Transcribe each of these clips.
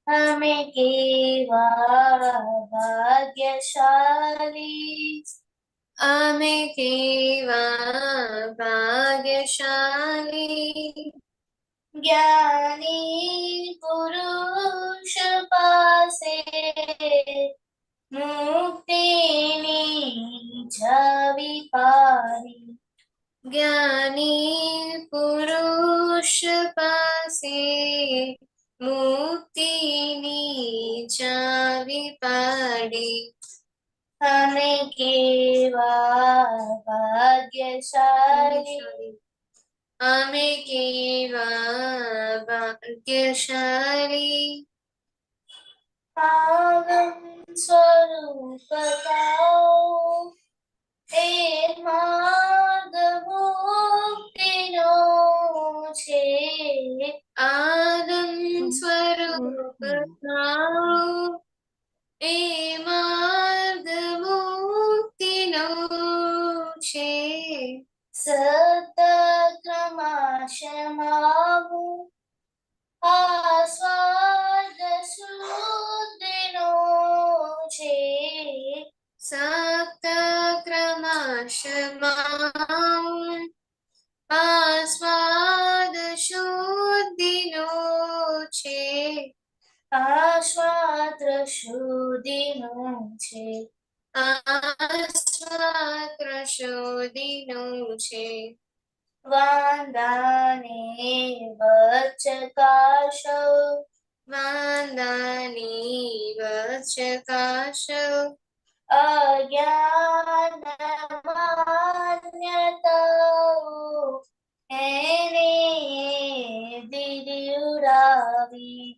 અમે કેવા ભાગ્યશાલી, અમે કેવા ભાગ્યશાલી, જ્ઞાની પુરુષ પાસે મુક્તિની છવી પારી. જ્ઞાની પુરુષ પાસે મુક્તિની ચાવી પાડી. અમે કેવા ભાગ્યશાલી, અમે કેવા ભાગ્યશાલી, પાવન સ્વરૂપ થાઓ, એ માર્ગ મુક્તિનો છે. આનંદ સ્વરૂપ થાઓ, એ માર્ગ મુક્તિનો છે. સતક્રમાશમાવું, આસ્વાદ શુદ્ધિનો છે. સપ્ત ક્રમશમાં આસ્વાદ શુદ્ધિનો છે. આસ્વાદ શુદ્ધિનો છે. આસ્વાદ શુદ્ધિનો છે. વાંદાને વચકાશો, વાંદાની વચકાશો, અજ્ઞાન માન્યતાઓ એને દિદુરાવી.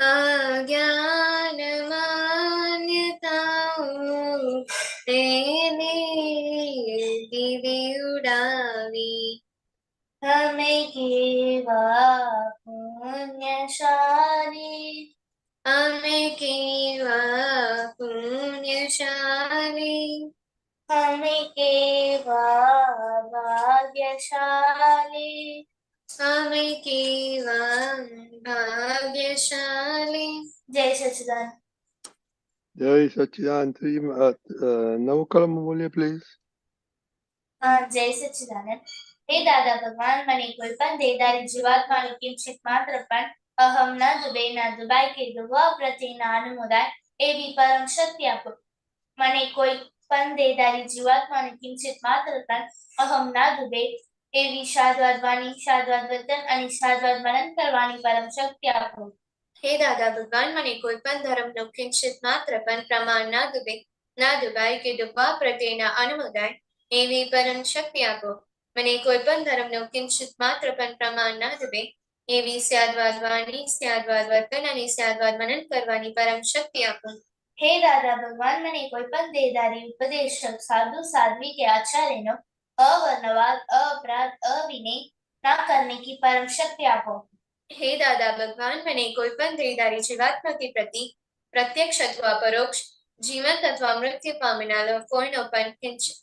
અજ્ઞાન માન્યતાઓ તેને દીદી ઉડાવી. અમે કેવા પુણ્યશાળી, અમે કેવા પુણ્યશાળી, અમે કેવા ભાગ્યશાળી, અમે કેવા ભાગ્યશાળી. જય સચિદાન. જય સચ્ચિદાન. નવું કલમ બોલીએ પ્લીઝ. જય સચિદાનંદ. હે દાદા ભગવાન, મને કોઈ પણ દેહધારી જીવાત્માનું કિંચિત માત્ર પણ અહમ ન દુબે ન દુબાય કે દુવા પ્રત્યેના અનુમોદાય એવી પરમ શક્તિ આપો. મને કોઈ પણ દેહધારી જીવાત્માનું કિંચિત માત્ર પણ અહમ ના દુબે એવી શાદ્વાદ વાણી, શાદ્વાદ વતન અને શાદ્વાદ મનન કરવાની પરમ શક્તિ આપો. હે દાદા ભગવાન, મને કોઈ પણ ધર્મનો કિંચિત માત્ર પણ પ્રમાણ ના દુબે ના દુબાય કે દુબવા પ્રત્યેના અનુમોદાય એવી પરમ શક્તિ આપો. મને કોઈ પણ ધર્મનો કિંચિત માત્ર પણ પ્રમાણ ના દુબે એવી સ્યાદવાદ વાણી, સ્યાદવાદ વર્તન અને સ્યાદવાદ મનન કરવાની પરમ શક્તિ આપો. હે દાદા ભગવાન, મને કોઈ પણ દેહધારી ઉપદેશક, સાધુ, સાધ્વી के आचार्य नो अवर्णवाद, अपराध, अविनय ना करने की परम शक्ति आपो. હે દાદા ભગવાન, મને કોઈ પણ દેહધારી જીવાત્મા કે પ્રતિ પ્રત્યક્ષ અથવા પરોક્ષ, જીવંત અથવા મૃત્યુ પામેલા કોઈનો પણ કિંચિત.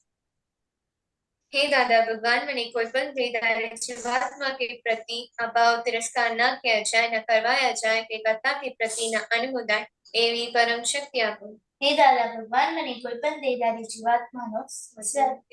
હે દાદા ભગવાન, મને કોઈ પણ દેહધારી જીવાત્મા કે પ્રતિ અભાવ તિરસ્કાર ન કિયા જાય, ન કરવાયા જાય કે કરતા કે પ્રતિના અનુમોદાય એવી પરમ શક્તિ આપો. હે દાદા ભગવાન, મને કોઈ પણ દેહધારી જીવાત્માનો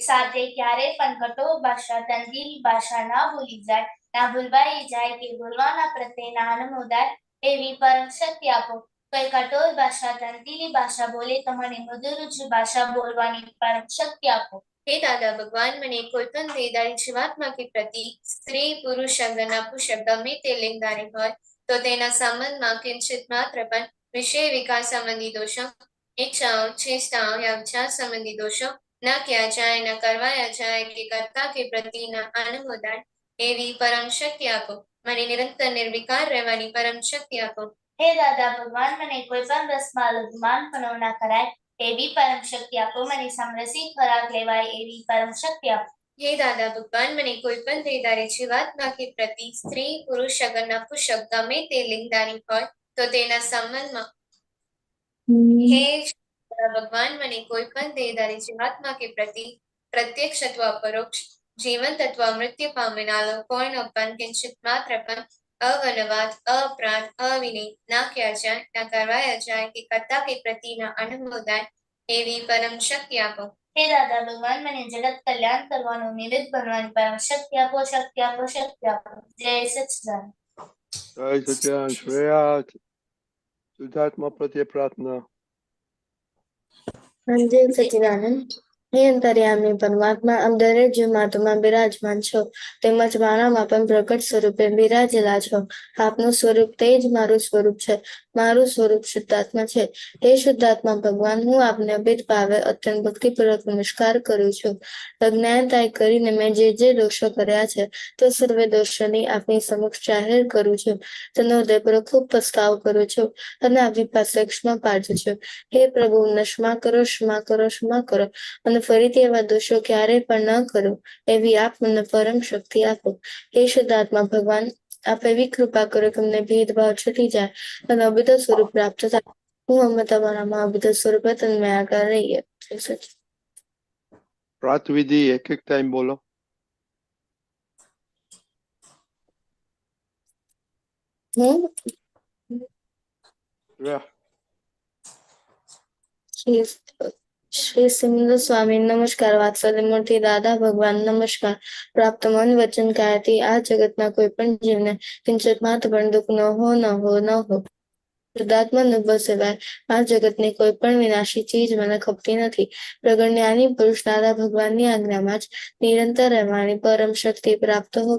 સાથે ક્યારેય પણ કટો ભાષા, તંગી ભાષા ના ભૂલી જાય, ના ભૂલવાઈ જાય કે ભૂલવાના પ્રત્યેના અનુમોદાય એવી પરમ શક્તિ આપો. કોઈ કઠોર ભાષા, તંગીલી ભાષા બોલે તો મને મધુર ભાષા બોલવાની પરમ શક્તિ આપો. હે દાદા ભગવાન, મને કોઈ પણ દેહધારી જીવાત્મા કે પ્રતિ સ્ત્રી, પુરુષ, અંગના પુરુષ ગમે તે લિંગધારી હોય તો તેના સંબંધમાં કિંચિત માત્ર પણ વિષય વિકાર સંબંધી દોષો, ઈચ્છાઓ, ચેષ્ટાઓ યા વિચાર સંબંધી દોષો ન કિયા જાય, ન કરવાયા જાય કે કરતા કે પ્રતિના અનુમોદાય એવી પરમ શક્તિ આપો. મને નિરંતર નિર્વિકાર રહેવાની પરમ શક્તિ આપો. હે દાદા ભગવાન, મને કોઈ પણ રસમાં લઘુમાનપણો ના કરાય એવી પરમ શક્તિ આપો. મને સમરસી ખોરાક લેવાય એવી પરમ શક્તિ આપો. હે દાદા ભગવાન, મને કોઈ પણ દેહધારી જીવાત્મા કે પ્રતિ સ્ત્રી, પુરુષ, અગરના પુરુષ ગમે તે લિંગધારી હોય તો તેના સંબંધમાં હે ભગવાન, મને કોઈ પણ દેહધારી જીવાત્મા કે પ્રતિ પ્રત્યક્ષ અથવા પરોક્ષ, જીવંત અથવા મૃત્યુ પામેલા કોઈનો પણ કિંચિત માત્ર પણ अवनवाद, अपराध, अविनय ना किया जाए, ना करवाया जाए कि कर्ता के प्रति न अनुभवदाय एवी परम शक्ति आपो। हे दादा भगवान મને જગત કલ્યાણ કરવાનો નિમિત્ત બનવાની પરમ શક્તિ આપો, શક્તિ આપો, શક્તિ આપો. જય સચ્ચિદાનંદ. जय सच्चिदानंद. श्रेया शुद्धात्मा प्रत्ये प्रार्थना. जय सच्चिदानंद. हे अंतर्यामी परमात्मा આપ દરેક જીવાત્મામાં બિરાજમાન છો તેમજ મારામાં પણ પ્રકટ સ્વરૂપે બિરાજેલા છો. આપનું સ્વરૂપ તે જ મારું સ્વરૂપ છે. મારું સ્વરૂપ શુદ્ધાત્મા છે. હે શુદ્ધાત્મા ભગવાન, હું આપને અભેદ ભાવે અત્યંત ભક્તિપૂર્વક નમસ્કાર કરું છું. અજ્ઞાનતાએ કરીને મેં જે દોષો કર્યા છે તે સર્વે દોષોની આપની સમક્ષ જાહેર કરું છું. તેનો હૃદયપૂર્વક ખૂબ પસ્તાવ કરું છું અને આપની પાસે ક્ષમા પ્રાર્થું છું. હે પ્રભુ, મને ક્ષમા કરો, ક્ષમા કરો, ક્ષમા કરો અને ફરીથી એવા દોષો ક્યારેય પણ ન કરું એવી આપ મને પરમ શક્તિ આપો. હે શુદ્ધાત્મા ભગવાન, આપ એવી કૃપા કરો કે મને ભેદભાવ છૂટી જાય અને અભિદ સ્વરૂપ પ્રાપ્ત થાય. હું અમે તમારામાં અભિદ સ્વરૂપે તન્મયાકાર રહીએ. प्रात विधि एक एक टाइम बोलो. હું श्रेया. શ્રી સિમંદર સ્વામી નમસ્કાર. વાત્સલ્ય મૂર્તિ દાદા ભગવાન નમસ્કાર. પ્રાપ્ત મન વચન કાયાથી આ જગતના કોઈ પણ જીવને કિંચિત માત્ર પણ દુઃખ ન હો. શુદ્ધાત્મા અનુભવ સિવાય આ જગતની કોઈ પણ વિનાશી ચીજ મને ખપતી નથી. પ્રગટ જ્ઞાની પુરુષ દાદા ભગવાનની આજ્ઞામાં જ નિરંતર રહેવાની પરમ શક્તિ પ્રાપ્ત હો.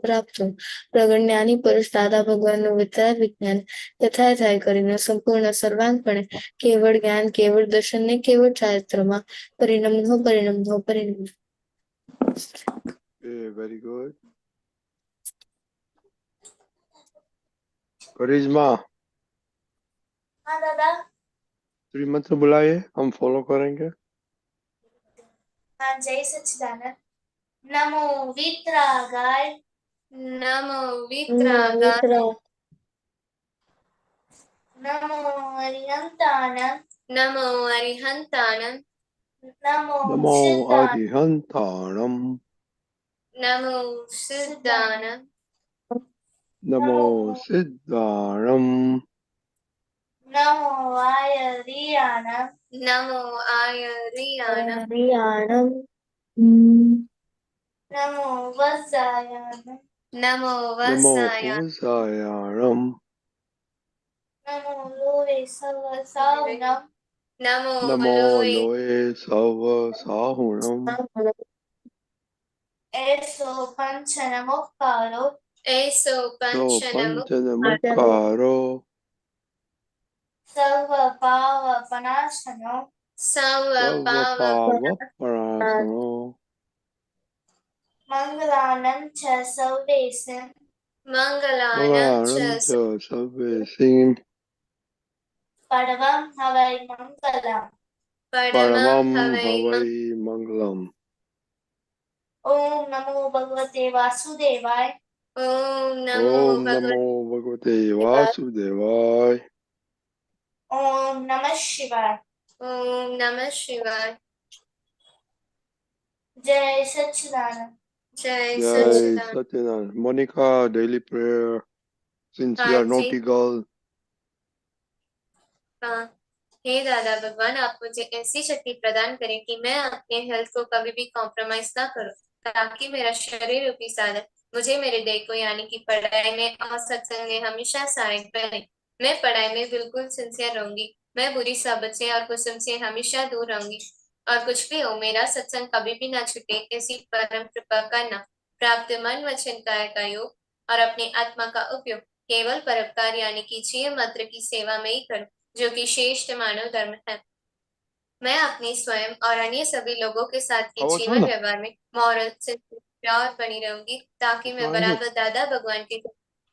પ્રગટ જ્ઞાની પુરુષ દાદા ભગવાનનું વિતરાગ વિજ્ઞાન યથાયથાય કરીને સંપૂર્ણ સર્વાંગપણે કેવળ જ્ઞાન, કેવળ દર્શન ને કેવળ ચારિત્રમાં પરિણમો. Very good. करिश्मा. હા દાદા. श्रीमंत बुलाइए, हम फॉलो करेंगे. હા, જય સચ્ચિદાનંદ. નમો વિતરાગાય, नमो वितरागाय, નમો અરિહંતાનંદ, नमो अरिहंतानंद, નમો नमो સિદ્ધાનંદ, अरिहंताणम. नमो सिद्धानंद, नमो सिद्धाणम. નમો આયરિયાનંદ, नमो आयरियानंद, નમો વજ્જાયાનંદ, नमो नमो वसायानंद, वसायाणम. નમો લોરે સર્વ સાવનમ, नमो नमो लोए लोए सव साहुणम. એસો પંચન મોક્કારો, ऐसो सो पंचनमो पंचन मुखारो. સર્વ પાવ પનાશનો, सर्व सर्व पाव पावपणासनो. મંગલાનંદ ચ સૌદેશમ, मंगलानं च मंगलानं च सर्वेसिं. પડવમ હવૈ મંગલમ. परमं परमं हवै हवै मंगलम. ઓમ નમો ભગવતે વાસુદેવાય, ॐ नमो ओम भगवते नमो भगवते वासुदेवाय. ઓમ નમઃ શિવાય. ॐ नमः शिवाय. જય સચ્ચિદાનંદ. जय Jai Sachchidanand. Satyanand. Monica, daily prayer. Since you are हाँ जी। naughty girl. हाँ, हे दादा भगवान, आप मुझे ऐसी शक्ति प्रदान करें कि मैं अपने हेल्थ को कभी भी कॉम्प्रोमाइज ना करूं, ताकि मेरा शरीर रूपी साधन मुझे मेरे देह को यानी कि पढ़ाई में और सत्संग में हमेशा सहायक बने। मैं पढ़ाई में बिल्कुल सिंसियर रहूंगी। मैं बुरी सोबत से और कुसुम से हमेशा दूर रहूंगी। और कुछ भी हो, मेरा सत्संग कभी भी ना छूटे, ऐसी परम कृपा करना। प्राप्त मन वचन काया का योग और अपनी आत्मा का उपयोग केवल परोपकार यानी कि जीव मात्र की सेवा में ही करूं, जो कि श्रेष्ठ मानव धर्म है। मैं अपने स्वयं और अन्य सभी लोगों के साथ के खाओ जीवन ना। व्यवहार में मॉरल से प्योर बनी रहूंगी, ताकि मैं खाओ ना। बराबर दादा भगवान के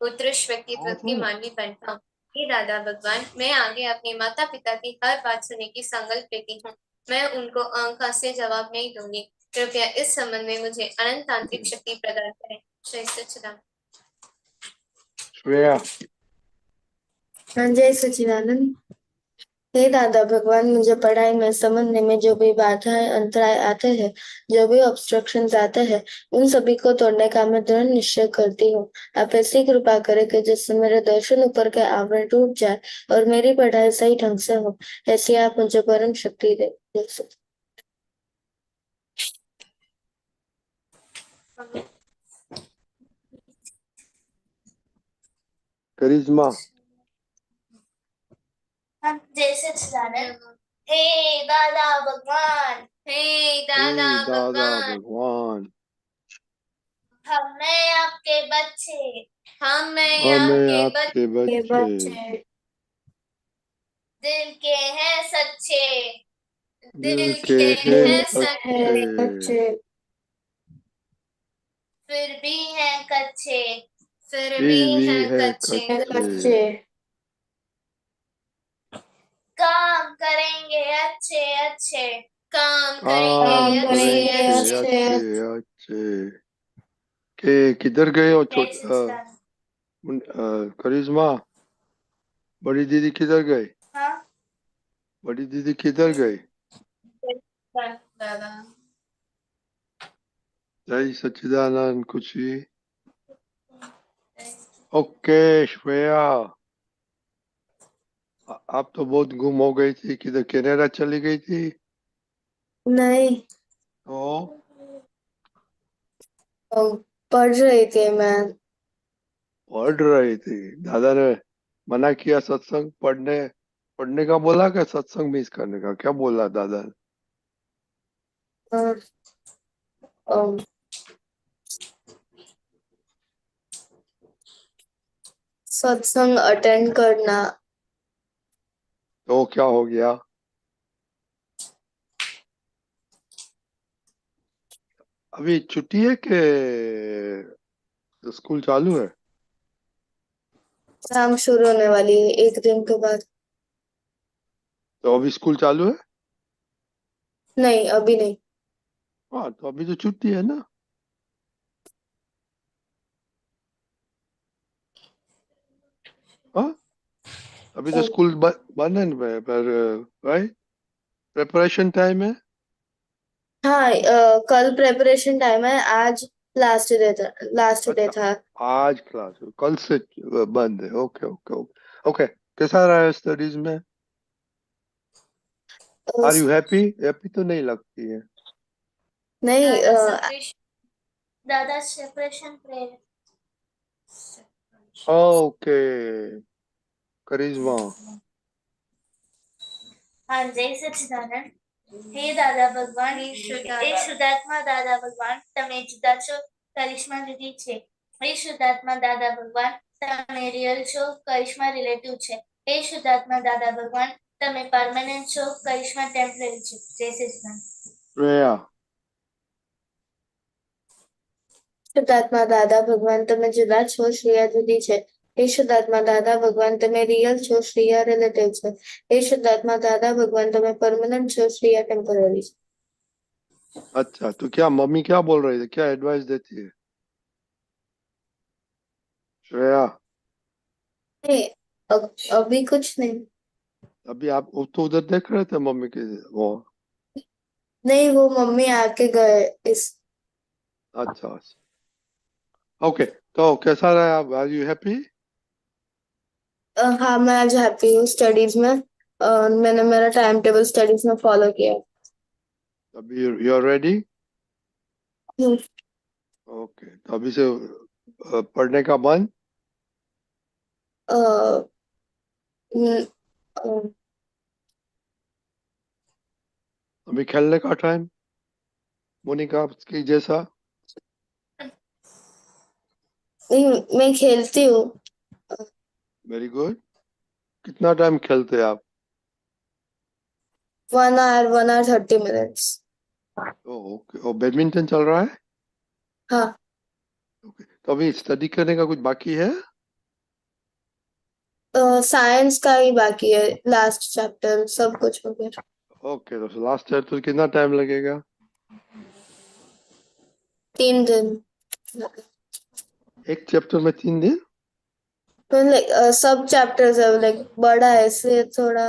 उत्कृष्ट व्यक्तित्व की मानवी बन पाऊं। हे दादा भगवान, मैं आगे अपने माता पिता की हर बात सुनने की संकल्प लेती हूँ। मैं उनको अंक से जवाब नहीं दूंगी। कृपया इस संबंध में मुझे अनंत तांत्रिक शक्ति प्रदान करें। जय सच्चिदानंद। श्रेया. जय सच्चिदानंद. हे दादा भगवान, मुझे पढ़ाई में समझने में जो भी बाधाएं अंतराय आते हैं, जो भी ऑब्स्ट्रक्शंस आते हैं, उन सभी को तोड़ने का मैं दृढ़ निश्चय करती हूँ। आप ऐसी कृपा करें कि जिससे मेरे दर्शन ऊपर के आवरण टूट जाए और मेरी पढ़ाई सही ढंग से हो। ऐसी आप मुझे परम शक्ति दे। करिश्मा हम जय सच्चिदानंद। हे दादा भगवान, हे हे दादा दादा भगवान, भगवान, हमें आपके बच्चे हमें हमें आपके आपके हे बच्चे बच्चे दिल के हैं सच्चे, दिल दिल के के हैं हैं सच्चे, सच्चे, बच्चे फिर भी हैं कच्चे। फिर फिर भी भी हैं है कच्चे। कच्चे। काम करेंगे अच्छे अच्छे, काम काम करेंगे काम अच्छे करेंगे करेंगे अच्छे। अच्छे। अच्छे अच्छे। के किधर गए हो जय सच्चिदानंद। करिश्मा, बड़ी दीदी किधर गई? हाँ बड़ी दीदी किधर गई? दादा जय सच्चिदानंद खुशी। ओके श्रेया, आप तो बहुत गुम हो गई थी, किधर कनाडा चली गई थी? नहीं, तो पढ़ रही थी मैं। पढ़ रही थी, दादा ने मना किया सत्संग पढ़ने, पढ़ने का बोला कि सत्संग मिस करने का, क्या बोला दादा ने? अ, अ, सत्संग अटेंड करना। तो क्या हो गया? अभी छुट्टी है कि स्कूल चालू है? एग्जाम शुरू होने वाली है एक दिन के बाद। तो अभी स्कूल चालू है? नहीं, अभी नहीं। हाँ तो अभी तो छुट्टी है ना। हाँ अभी तो अ, स्कूल बंद है ना, पर राइट प्रिपरेशन टाइम है। हाँ, कल प्रेपरेशन टाइम है। आज लास्ट डे था। लास्ट डे अच्छा, था। आज क्लास कल से बंद है। Okay okay okay okay. कैसा रहा है स्टडीज में? अ, आर यू हैप्पी? हैप्पी तो नहीं लगती है। नहीं, दादा सेपरेशन दादा सेपरेशन प्रेयर। ओके करिश्मा, हाँ जय सच्चिदानंद। હે દાદા ભગવાન, એ શુદ્ધાત્મા દાદા ભગવાન, તમે જુદા છો, કરિશ્મા જુદી છે. હે શુદ્ધાત્મા દાદા ભગવાન, તમે રિયલ છો, કરિશ્મા રિલેટિવ છે. હે શુદ્ધાત્મા દાદા ભગવાન, તમે પરમાનન્ટ છો, કરિશ્મા ટેમ્પરરી છે. જય સચ્ચિદાનંદ. श्रेया, શુદ્ધાત્મા દાદા ભગવાન, તમે જુદા છો, શ્રેયા જુદી છે. હે શુદ્ધાત્મા દાદા ભગવાન, તમે રિયલ છો, શ્રેયા રિલેટિવ છે. હે શુદ્ધાત્મા દાદા ભગવાન, તમે પરમનન્ટ છો, શ્રેયા ટેમ્પરરી છે. अच्छा तो क्या मम्मी क्या बोल रही थी, क्या एडवाइस देती है श्रेया? नहीं, अभी कुछ नहीं। अभी आप वो तो उधर देख रहे थे मम्मी के वो। नहीं, वो मम्मी आके गए इस। अच्छा अच्छा ओके। तो कैसा रहा? Are you happy? हाँ, मैं आज हैप्पी हूँ स्टडीज में। मैंने मेरा टाइम टेबल स्टडीज में फॉलो किया। अभी यू आर रेडी? हम्म, ओके तो अभी से पढ़ने का बंद। अ, हम्म, अ, अभी खेलने का टाइम, मोनिका की जैसा। नहीं, मैं खेलती हूँ। Very good. कितना टाइम खेलते हैं आप? 1 hour 30 minutes। ओके और बैडमिंटन चल रहा है? हाँ, ओके तो अभी स्टडी करने का कुछ बाकी है? साइंस का ही बाकी है। लास्ट चैप्टर सब कुछ हो गया। ओके तो लास्ट ईयर तो कितना टाइम लगेगा? 3 दिन। एक चैप्टर में 3 दिन? तो लाइक सब चैप्टर्स है, लाइक बड़ा है इसलिए थोड़ा।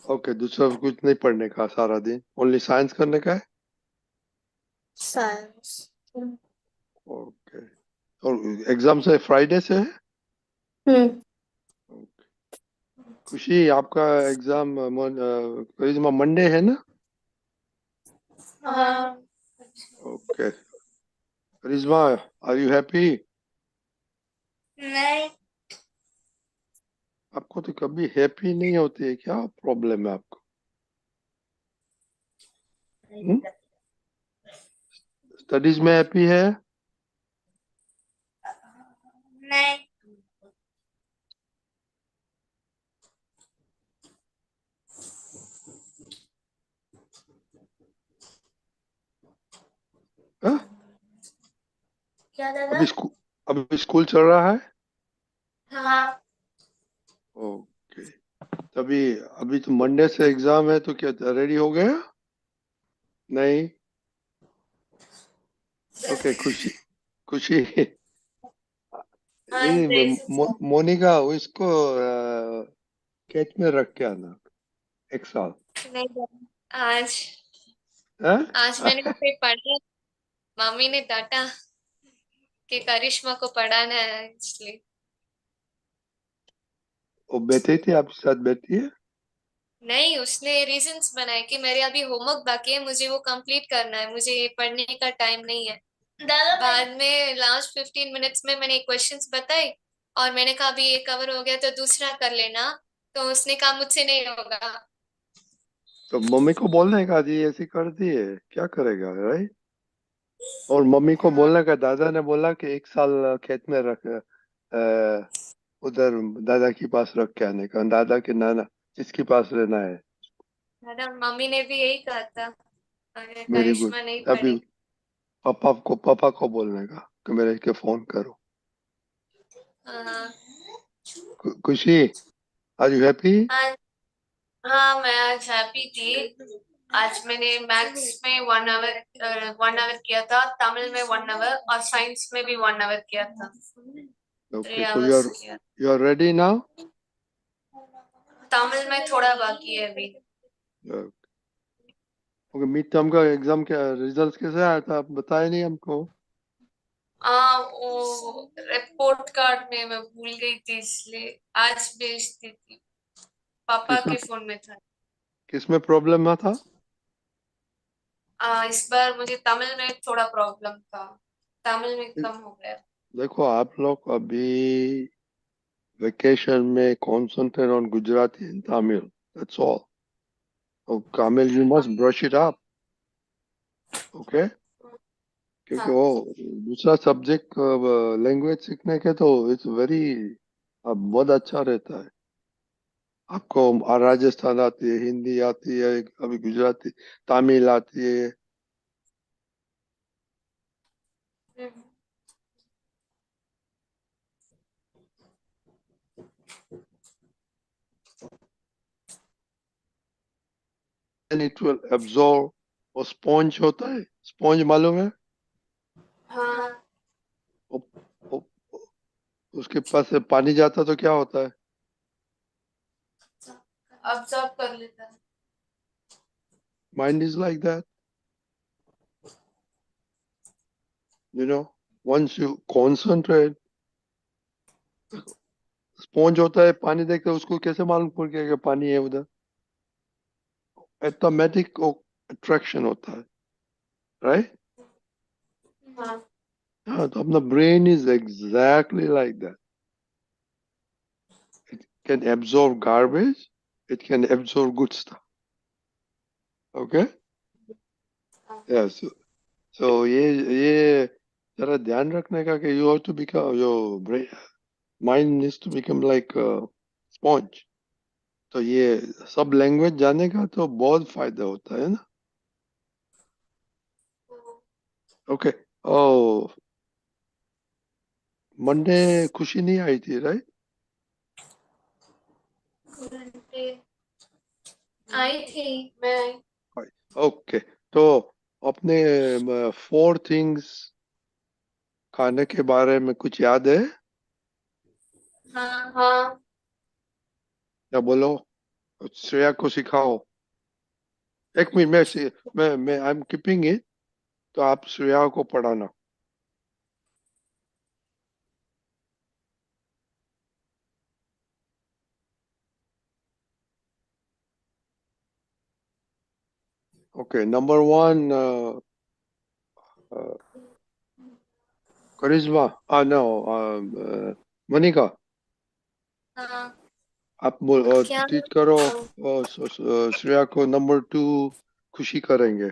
ओके, दूसरा कुछ नहीं पढ़ने का सारा दिन, ओनली साइंस करने का है। साइंस। ओके, और एग्जाम से फ्राइडे से है। Okay. खुशी, आपका एग्जाम करिश्मा मंडे है ना। हाँ। Okay, Karishma, are you happy? नहीं। आपको तो कभी हैप्पी नहीं होती है, क्या प्रॉब्लम है आपको? स्टडीज में हैप्पी है? नहीं। हाँ? क्या दादा? अभी स्कूल चल रहा है। हाँ। ओके, तभी अभी तो मंडे से एग्जाम है, तो क्या रेडी हो गया? नहीं। ओके, खुशी, खुशी, हाँ, ये जैसे मोनिका, इसको कैच में रख के आना एक साल। नहीं दादा, हाँ? आज मैंने उसे पढ़ा, मम्मी ने डांटा कि करिश्मा को पढ़ाना है इसलिए। वो बैठी थी, आपके साथ बैठी है। नहीं, उसने रीजंस बनाए कि मेरे अभी होमवर्क बाकी है, मुझे वो कंप्लीट करना है, मुझे ये पढ़ने का टाइम नहीं है। दादा बाद में लास्ट 15 मिनट्स में मैंने क्वेश्चंस बताए और मैंने कहा अभी ये कवर हो गया तो दूसरा कर लेना, तो उसने कहा मुझसे नहीं होगा। तो मम्मी को बोलने का, जी ऐसी करती है, क्या करेगा, राइट? और मम्मी को हाँ। बोलने का, दादा ने बोला कि एक साल खेत में रख, उधर दादा के पास रख के आने का, दादा के नाना जिसके पास रहना है। दादा, मम्मी ने भी यही कहा था, अगर वेरी गुड। करिश्मा नहीं अभी पढ़ी। पापा को बोलने का कि मेरे के फोन करो। हाँ। खुशी, आर यू हैप्पी? हाँ। हाँ, मैं आज हैप्पी थी। आज मैंने मैथ्स में 1 आवर किया था, तमिल में 1 आवर और साइंस में भी 1 आवर किया था। थ्री ओके, सो आवर्स किया। You are ready now. Tamil में थोड़ा बाकी है अभी। ओके, मिड टर्म का एग्जाम का रिजल्ट कैसे आया था, आप बताए नहीं हमको। वो रिपोर्ट कार्ड में मैं भूल गई थी, इसलिए आज भेजती थी, पापा किसमें के फोन में था। किसमें प्रॉब्लम था? इस बार मुझे तमिल में थोड़ा प्रॉब्लम था, तमिल में कम हो गया। देखो, आप लोग अभी वेकेशन में concentrate on Gujarati and Tamil, that's all. Tamil you must brush it up, okay? क्योंकि हाँ। वो दूसरा सब्जेक्ट लैंग्वेज सीखने के तो इट्स वेरी बहुत अच्छा रहता है। आपको राजस्थान आती है, हिंदी आती है, अभी गुजराती, तमिल आती है। हम्म। And it will absorb. वो स्पॉन्ज होता है, स्पॉन्ज मालूम है? हाँ। वो, वो, उसके पास से पानी जाता तो क्या होता है? ऑब्जर्व कर लेता है। Mind is like that, you know, once you concentrate, sponge होता है, पानी देखते हैं, उसको कैसे मालूम पड़ गया कि पानी है उधर? ऑटोमेटिक अट्रैक्शन होता है, राइट? हाँ। हाँ, तो अपना brain is exactly like that. It can absorb garbage, it can absorb good stuff, okay? Yes. So ये जरा ध्यान रखने का कि you have to become your mind needs to become like sponge. तो ये सब लैंग्वेज जाने का तो बहुत फायदा होता है ना। ओके। ओ, मंडे खुशी नहीं आई थी, राइट? आई थी मैं। ओके, तो अपने 4 थिंग्स खाने के बारे में कुछ याद है? हाँ। हाँ। क्या बोलो? तो श्रेया को सिखाओ। एक मिनट, मैं आई एम कीपिंग इट, तो आप श्रेया को पढ़ाना। ओके, नंबर 1, करिश्मा, नो, मोनिका, हाँ आप क्या टीच करो। श्रेया को नंबर 2 खुशी करेंगे।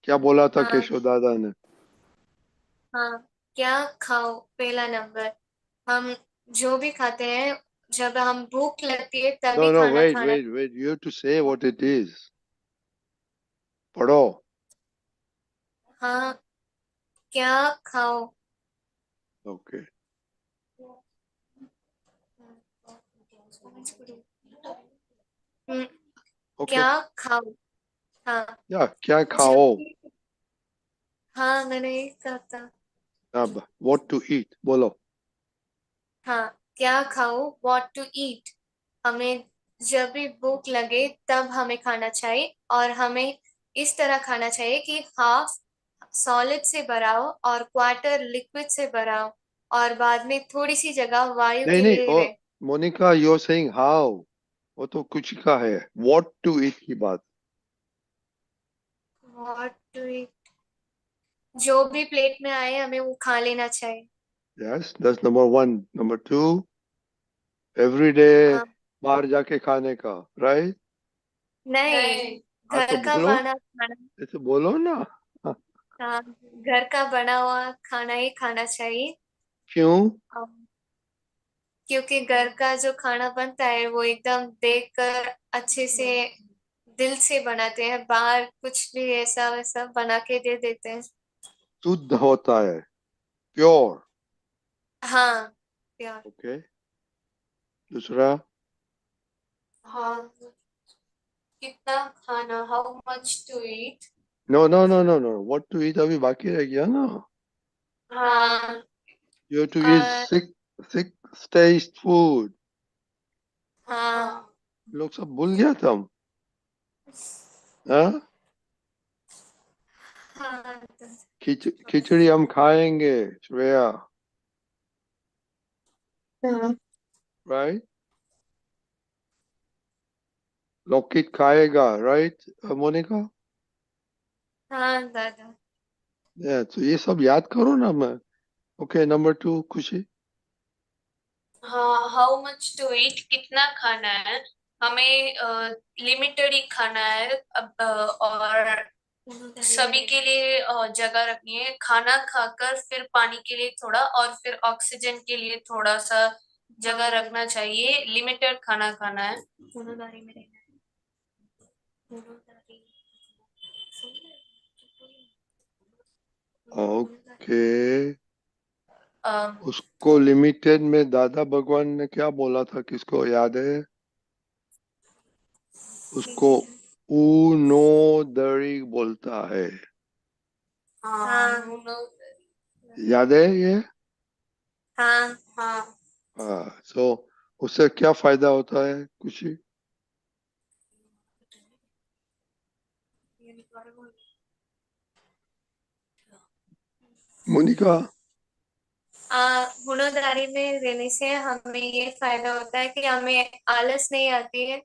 क्या बोला था हाँ केशव दादा ने? हाँ क्या खाओ पहला नंबर। हम जो भी खाते हैं जब हम भूख लगती है तभी नो, खाना वेट खाना। Wait wait, you have to say what it is. पढ़ो। हाँ क्या खाओ। ओके हम्म, ओके, क्या खाओ। हाँ या क्या जब खाओ? भी- हाँ मैंने ये कहा था। अब व्हाट टू ईट बोलो। हाँ क्या खाओ व्हाट टू ईट। हमें जब भी भूख लगे तब हमें खाना चाहिए और हमें इस तरह खाना चाहिए कि हाफ सॉलिड से भरा हो और क्वार्टर लिक्विड से भरा हो और बाद में थोड़ी सी जगह वायु नहीं के नहीं, लिए ओ रहे। Monika, you are saying how, वो तो कुछ का है। व्हाट टू ईट की बात। व्हाट टू ईट जो भी प्लेट में आए हमें वो खा लेना चाहिए। Yes, that's number 1। Number 2, every day हाँ बाहर जाके खाने का, राइट? नहीं हाँ तो घर का बोलो, बना खाना। ऐसे बोलो ना। हाँ, हाँ घर का बना हुआ खाना ही खाना चाहिए। क्यों? क्योंकि घर का जो खाना बनता है वो एकदम देखकर अच्छे से दिल से बनाते हैं बाहर कुछ भी ऐसा वैसा बना के दे देते हैं। शुद्ध होता है, प्योर। हाँ प्यार। ओके, दूसरा। हाँ कितना खाना how much to eat. No no no no no, what to eat अभी बाकी रह गया ना। हाँ यू हैव टू ईट और सिक्स टेस्ट फूड। हाँ लोग सब भूल गया तुम? हाँ, हाँ खिचड़ी हम खाएंगे, श्रेया, हाँ राइट? लोकित खाएगा, राइट मोनिका? हाँ दादा। तो ये सब याद करो ना। मैं ओके, नंबर 2 खुशी। हाँ हाउ मच टू ईट कितना खाना है हमें लिमिटेड ही खाना है अब और सभी के लिए जगह रखनी है खाना खाकर फिर पानी के लिए थोड़ा और फिर ऑक्सीजन के लिए थोड़ा सा जगह रखना चाहिए लिमिटेड खाना खाना है। पूर्णदारी में रहना है। पूर्णदारी ओके, अ, उसको लिमिटेड में दादा भगवान ने क्या बोला था, किसको याद है? उसको उनोदरी बोलता है, हाँ याद है ये? हाँ हाँ हाँ, सो उससे क्या फायदा होता है खुशी? मोनिका। गुणोदारी में रहने से हमें ये फायदा होता है कि हमें आलस नहीं आती है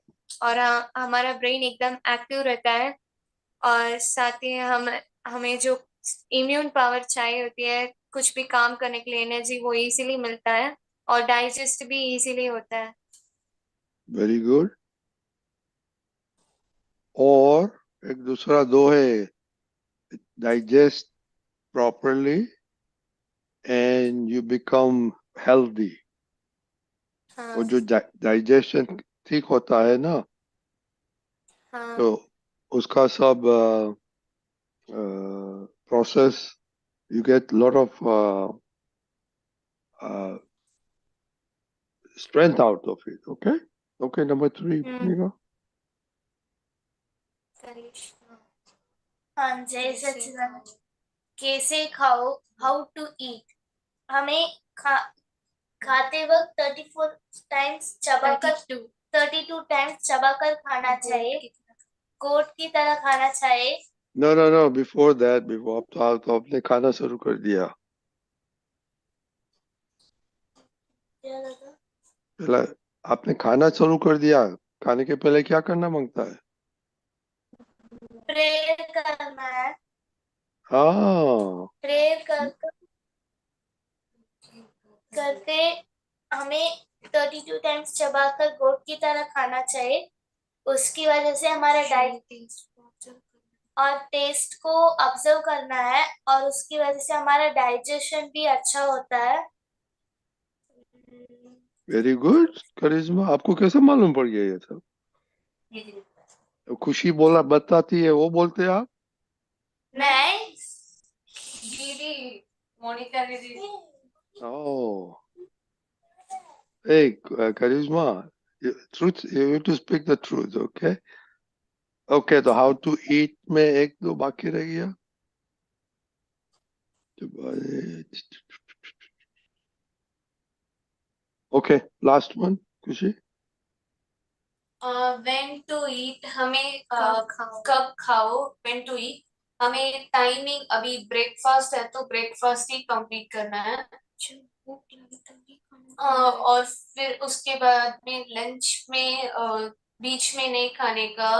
और हमारा ब्रेन एकदम एक्टिव रहता है और साथ ही हमें जो इम्यून पावर चाहिए होती है कुछ भी काम करने के लिए एनर्जी वो इजीली मिलता है और डाइजेस्ट भी इजीली होता है। Very good. और एक दूसरा दो है, digest properly and you become healthy. हाँ वो जो डाइजेशन ठीक होता है ना, हाँ तो उसका सब process, you get lot of strength out of it. Okay, okay, number 3 Monica. करिश्मा। हाँ जय सच्चिदानंद। कैसे खाओ हाउ टू ईट। हमें खाते वक्त 34 टाइम्स चबाकर 32 32 टाइम्स चबाकर खाना चाहिए, गोट की तरह खाना चाहिए। No no no, before that, before आप तो आपने खाना शुरू कर दिया। पहला आपने खाना शुरू कर दिया, खाने के पहले क्या करना मांगता है? प्रेयर करना है, हाँ, प्रेयर करते हमें 32 टाइम्स चबाकर गोट की तरह खाना चाहिए। उसकी वजह से हमारा डाइट और टेस्ट को ऑब्जर्व करना है, और उसकी वजह से हमारा डाइजेशन भी अच्छा होता है। वेरी गुड करिश्मा, आपको कैसे मालूम पड़ गया ये सब? तो खुशी बोला बताती है, वो बोलते आप? नहीं, दीदी, मोनिका दीदी। Oh, hey, Charisma, truth, you have to speak the truth, okay? Okay, तो how to eat में एक दो बाकी रह गया। Okay, last one, खुशी। व्हेन टू ईट, हमें कब खाओ, व्हेन टू ईट, हमें टाइमिंग, अभी ब्रेकफास्ट है तो ब्रेकफास्ट ही कंप्लीट करना है। और फिर उसके बाद में लंच में बीच में नहीं खाने का,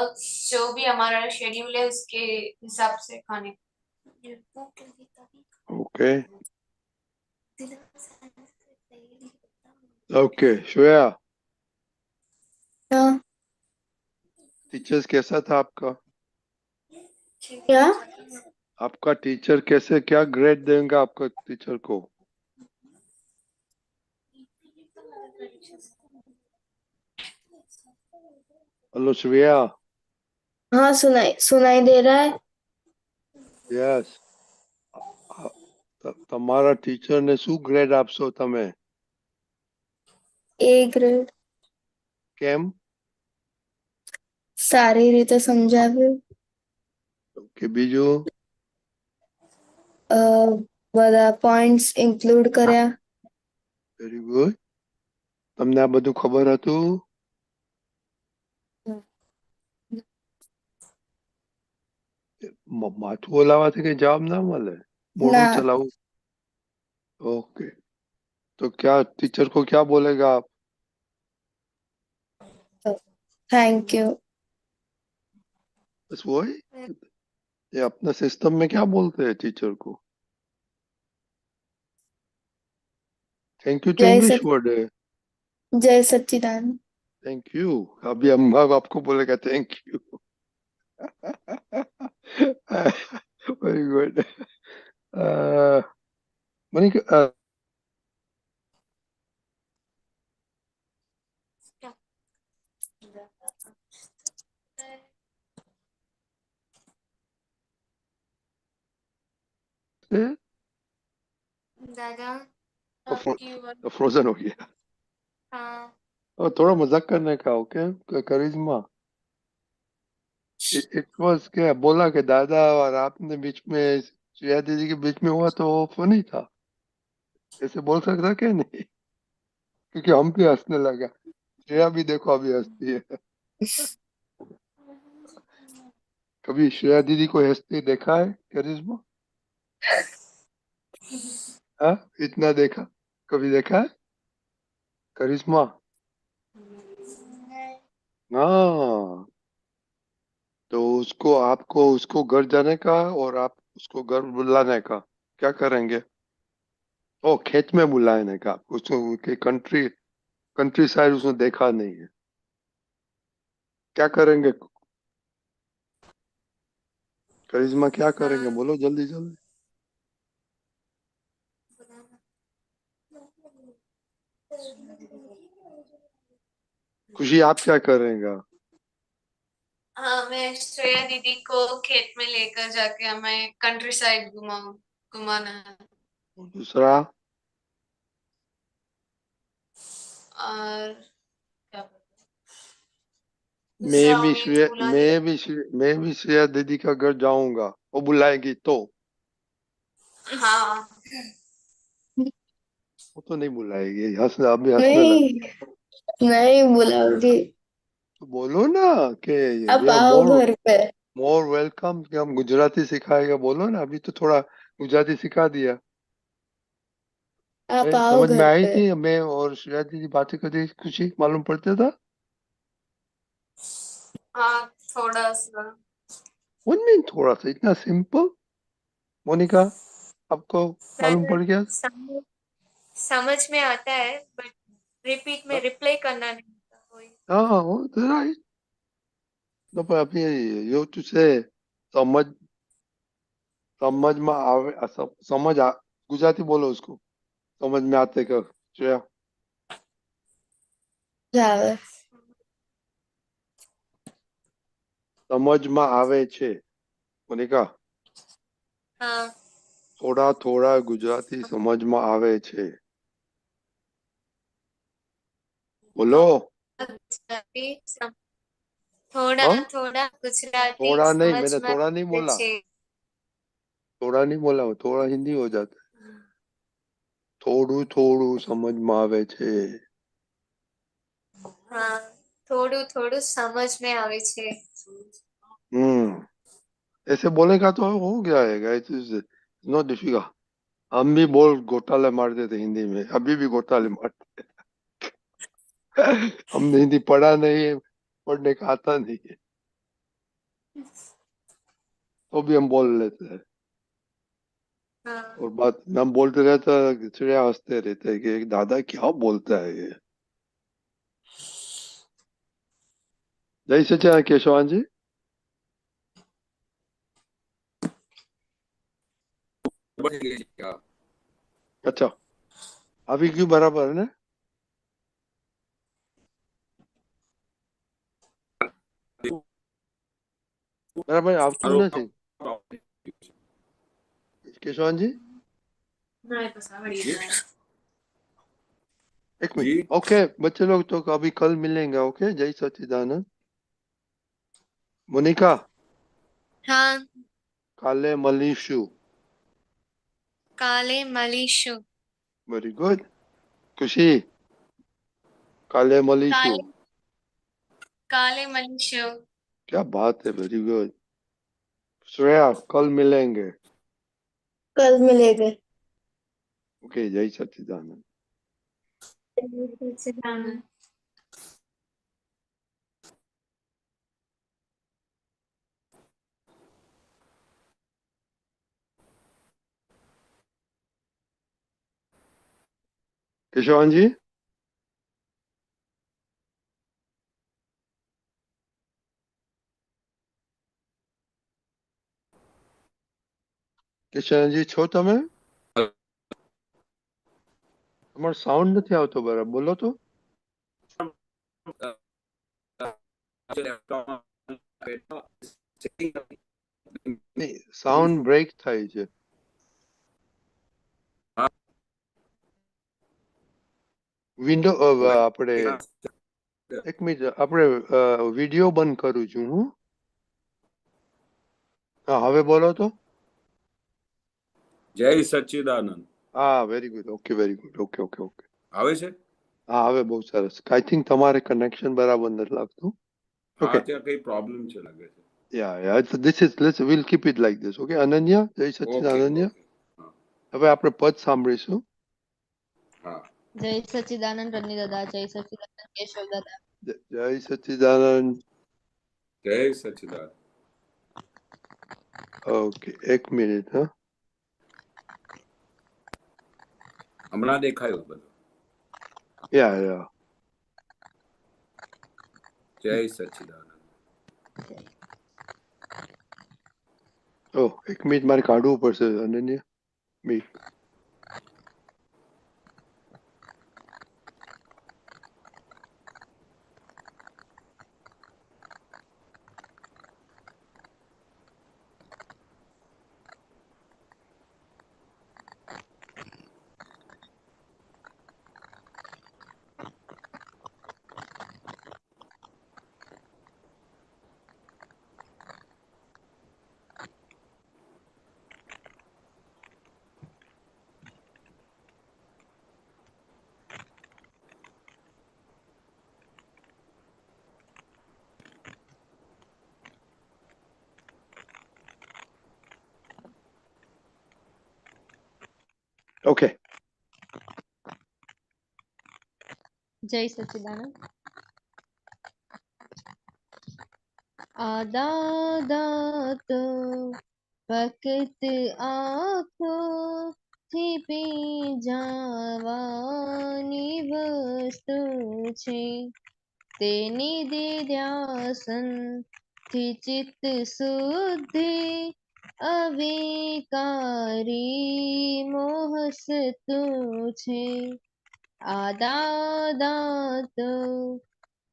जो भी हमारा शेड्यूल है उसके हिसाब से खाने का। Okay, okay, श्रेया, हाँ, टीचर्स कैसा था आपका? क्या? आपका टीचर कैसे, क्या ग्रेड देंगे आपका टीचर को? हेलो श्रेया, हाँ, सुनाई सुनाई दे रहा है। यस, તમારા ટીચર ને શું ગ્રેડ આપશો તમે? એ ગ્રેડ. કેમ? સારી રીતે સમજાવ્યું. કે બીજું? અ, બધા પોઈન્ટ્સ ઇન્ક્લુડ કર્યા. વેરી ગુડ, તમને આ બધું ખબર હતું? માથું હલાવાથી કઈ જવાબ ના મળે, મોઢું ના. ચલાવવું। ओके, तो क्या टीचर को क्या बोलेगा आप? Thank you. बस वो ही, ये अपना सिस्टम में क्या बोलते हैं टीचर को? थैंक यू तो જય इंग्लिश સચ वर्ड है। જય સચ્ચિદાનંદ. थैंक यू, अभी हम अब आपको बोलेगा thank you. Very good. Manika, दादा, फ्रोजन हो गया। हाँ, और थोड़ा मजाक करने का, ओके करिश्मा। इट वाज क्या बोला कि दादा और आपने बीच में, श्रेया दीदी के बीच में हुआ तो वो फनी था, ऐसे बोल सकता क्या नहीं? क्योंकि हम भी हंसने लगा, श्रेया भी देखो अभी हंसती है। कभी श्रेया दीदी को हंसते देखा है करिश्मा? हाँ, इतना देखा, कभी देखा है करिश्मा? हाँ, तो उसको, आपको उसको घर जाने का और आप उसको घर बुलाने का, क्या करेंगे? ओ, खेत में बुलाने का, उसको कंट्री, कंट्री साइड उसने देखा नहीं है, क्या करेंगे? करिश्मा क्या करेंगे, बोलो जल्दी जल्दी। खुशी, आप क्या करेंगे? हाँ, मैं श्रेया दीदी को खेत में लेकर जाके हमें कंट्री साइड घुमाना है। दूसरा? और क्या मैं दूसरा भी उम्मीद श्रेया बुला दी। मैं भी श्रेया दीदी का घर जाऊंगा, वो बुलाएगी तो? हाँ, वो तो नहीं बुलाएगी, हंसने, अभी हंसने लगा। नहीं, नहीं बुलाओगी. तो बोलो ना कि आप दे आर आओ घर पे। मोर वेलकम कि हम गुजराती सिखाएगा। बोलो ना, अभी तो थोड़ा गुजराती सिखा दिया। आप आओ समझ में घर आई पे। थी? मैं और श्रेया दीदी बातें करते खुशी मालूम पड़ता था। हाँ, थोड़ा सा। वन मीन थोड़ा सा, इतना सिंपल। मोनिका, आपको मालूम सर, पड़ गया? समझ में आता है, बट रिपीट में रिप्लाई करना नहीं आता वही। हाँ, राइट। तो पर अभी यू टू से समझ समझ में आवे गुजराती बोलो उसको। समझ में आते का श्रेया। जावे। સમજમાં આવે છે મોનિકા। हाँ, થોડા થોડા ગુજરાતી સમજમાં આવે છે। બોલો। गुजराती थोड़ा हाँ, थोड़ा गुजराती थोड़ा नहीं, समझ मैंने में थोड़ा नहीं आवे बोला। छे। थोड़ा नहीं बोला, थोड़ा हिंदी हो जाता है। થોડું થોડું સમજમાં આવે છે। हाँ, थोड़ू थोड़ू समझ में आवे छे। ऐसे बोलेगा तो हो गया है। It is not difficult. हम भी बोल घोटाले मारते थे हिंदी में, अभी भी घोटाले मारते हैं। हमने हिंदी पढ़ा नहीं है, पढ़ने का आता नहीं है, तो भी हम बोल लेते हैं। हाँ, और बात हम बोलते रहते हैं, चिड़िया हंसते रहते हैं कि दादा क्या बोलता है ये। जय सच्चा केशवान जी। अच्छा, अभी क्यों बराबर है ना? बराबर आप क्यों ना थे केशवान जी? एक मिनट। ओके बच्चे लोग, तो अभी कल मिलेंगे। ओके, जय सच्चिदानंद। मोनिका, हाँ, काले मलीशु। काले मलीशु। Very good. खुशी, काले मलीशु। काले काले मलीशु। क्या बात है, वेरी गुड। श्रेया, कल मिलेंगे। कल मिलेंगे। ओके, जय सच्चिदानंद। केशवान जी, કેશવજી છો તમે? તમારો સાઉન્ડ નથી આવતો બરાબર, બોલો તો। નહીં, સાઉન્ડ બ્રેક થાય છે। વિન્ડો આપણે એક મિનિટ, આપણે વિડીયો બંધ કરું છું હું। હા, હવે બોલો તો। જય સચ્ચિદાનંદ। હા, very good. Okay, very good. Okay okay okay. આવે છે? હા, હવે બહુ સરસ। આઈ થિંક તમારે કનેક્શન બરાબર નથી લાગતું। હા, ઓકે, ત્યાં કઈ પ્રોબ્લેમ છે લાગે છે। Yeah this is let's will keep it like this. Okay Ananya, Jay okay Sachchidanand. Okay હા હવે આપણે પદ સાંભળીશું। હા જય સચ્ચિદાનંદ રની દાદા, જય સચ્ચિદાનંદ કેશવ દાદા। જય સચ્ચિદાનંદ। જય સચ્ચિદાનંદ। ઓકે, એક મિનિટ હા। હમણાં દેખાયું બધું। યા જય સચ્ચિદાનંદ। ઓહ, એક મિનિટ મારે કાઢવું પડશે અનન્યા। મિનિટ। ઓકે. જય સચ્ચિદાનંદ. આદાદાત ફક્ત આંખોથી પી જવાની વસ્તુ છે, તેની દિધ્યાસનથી ચિત્ત શુદ્ધિ અવિકારી મોહસ્તુ છે. આદાદાત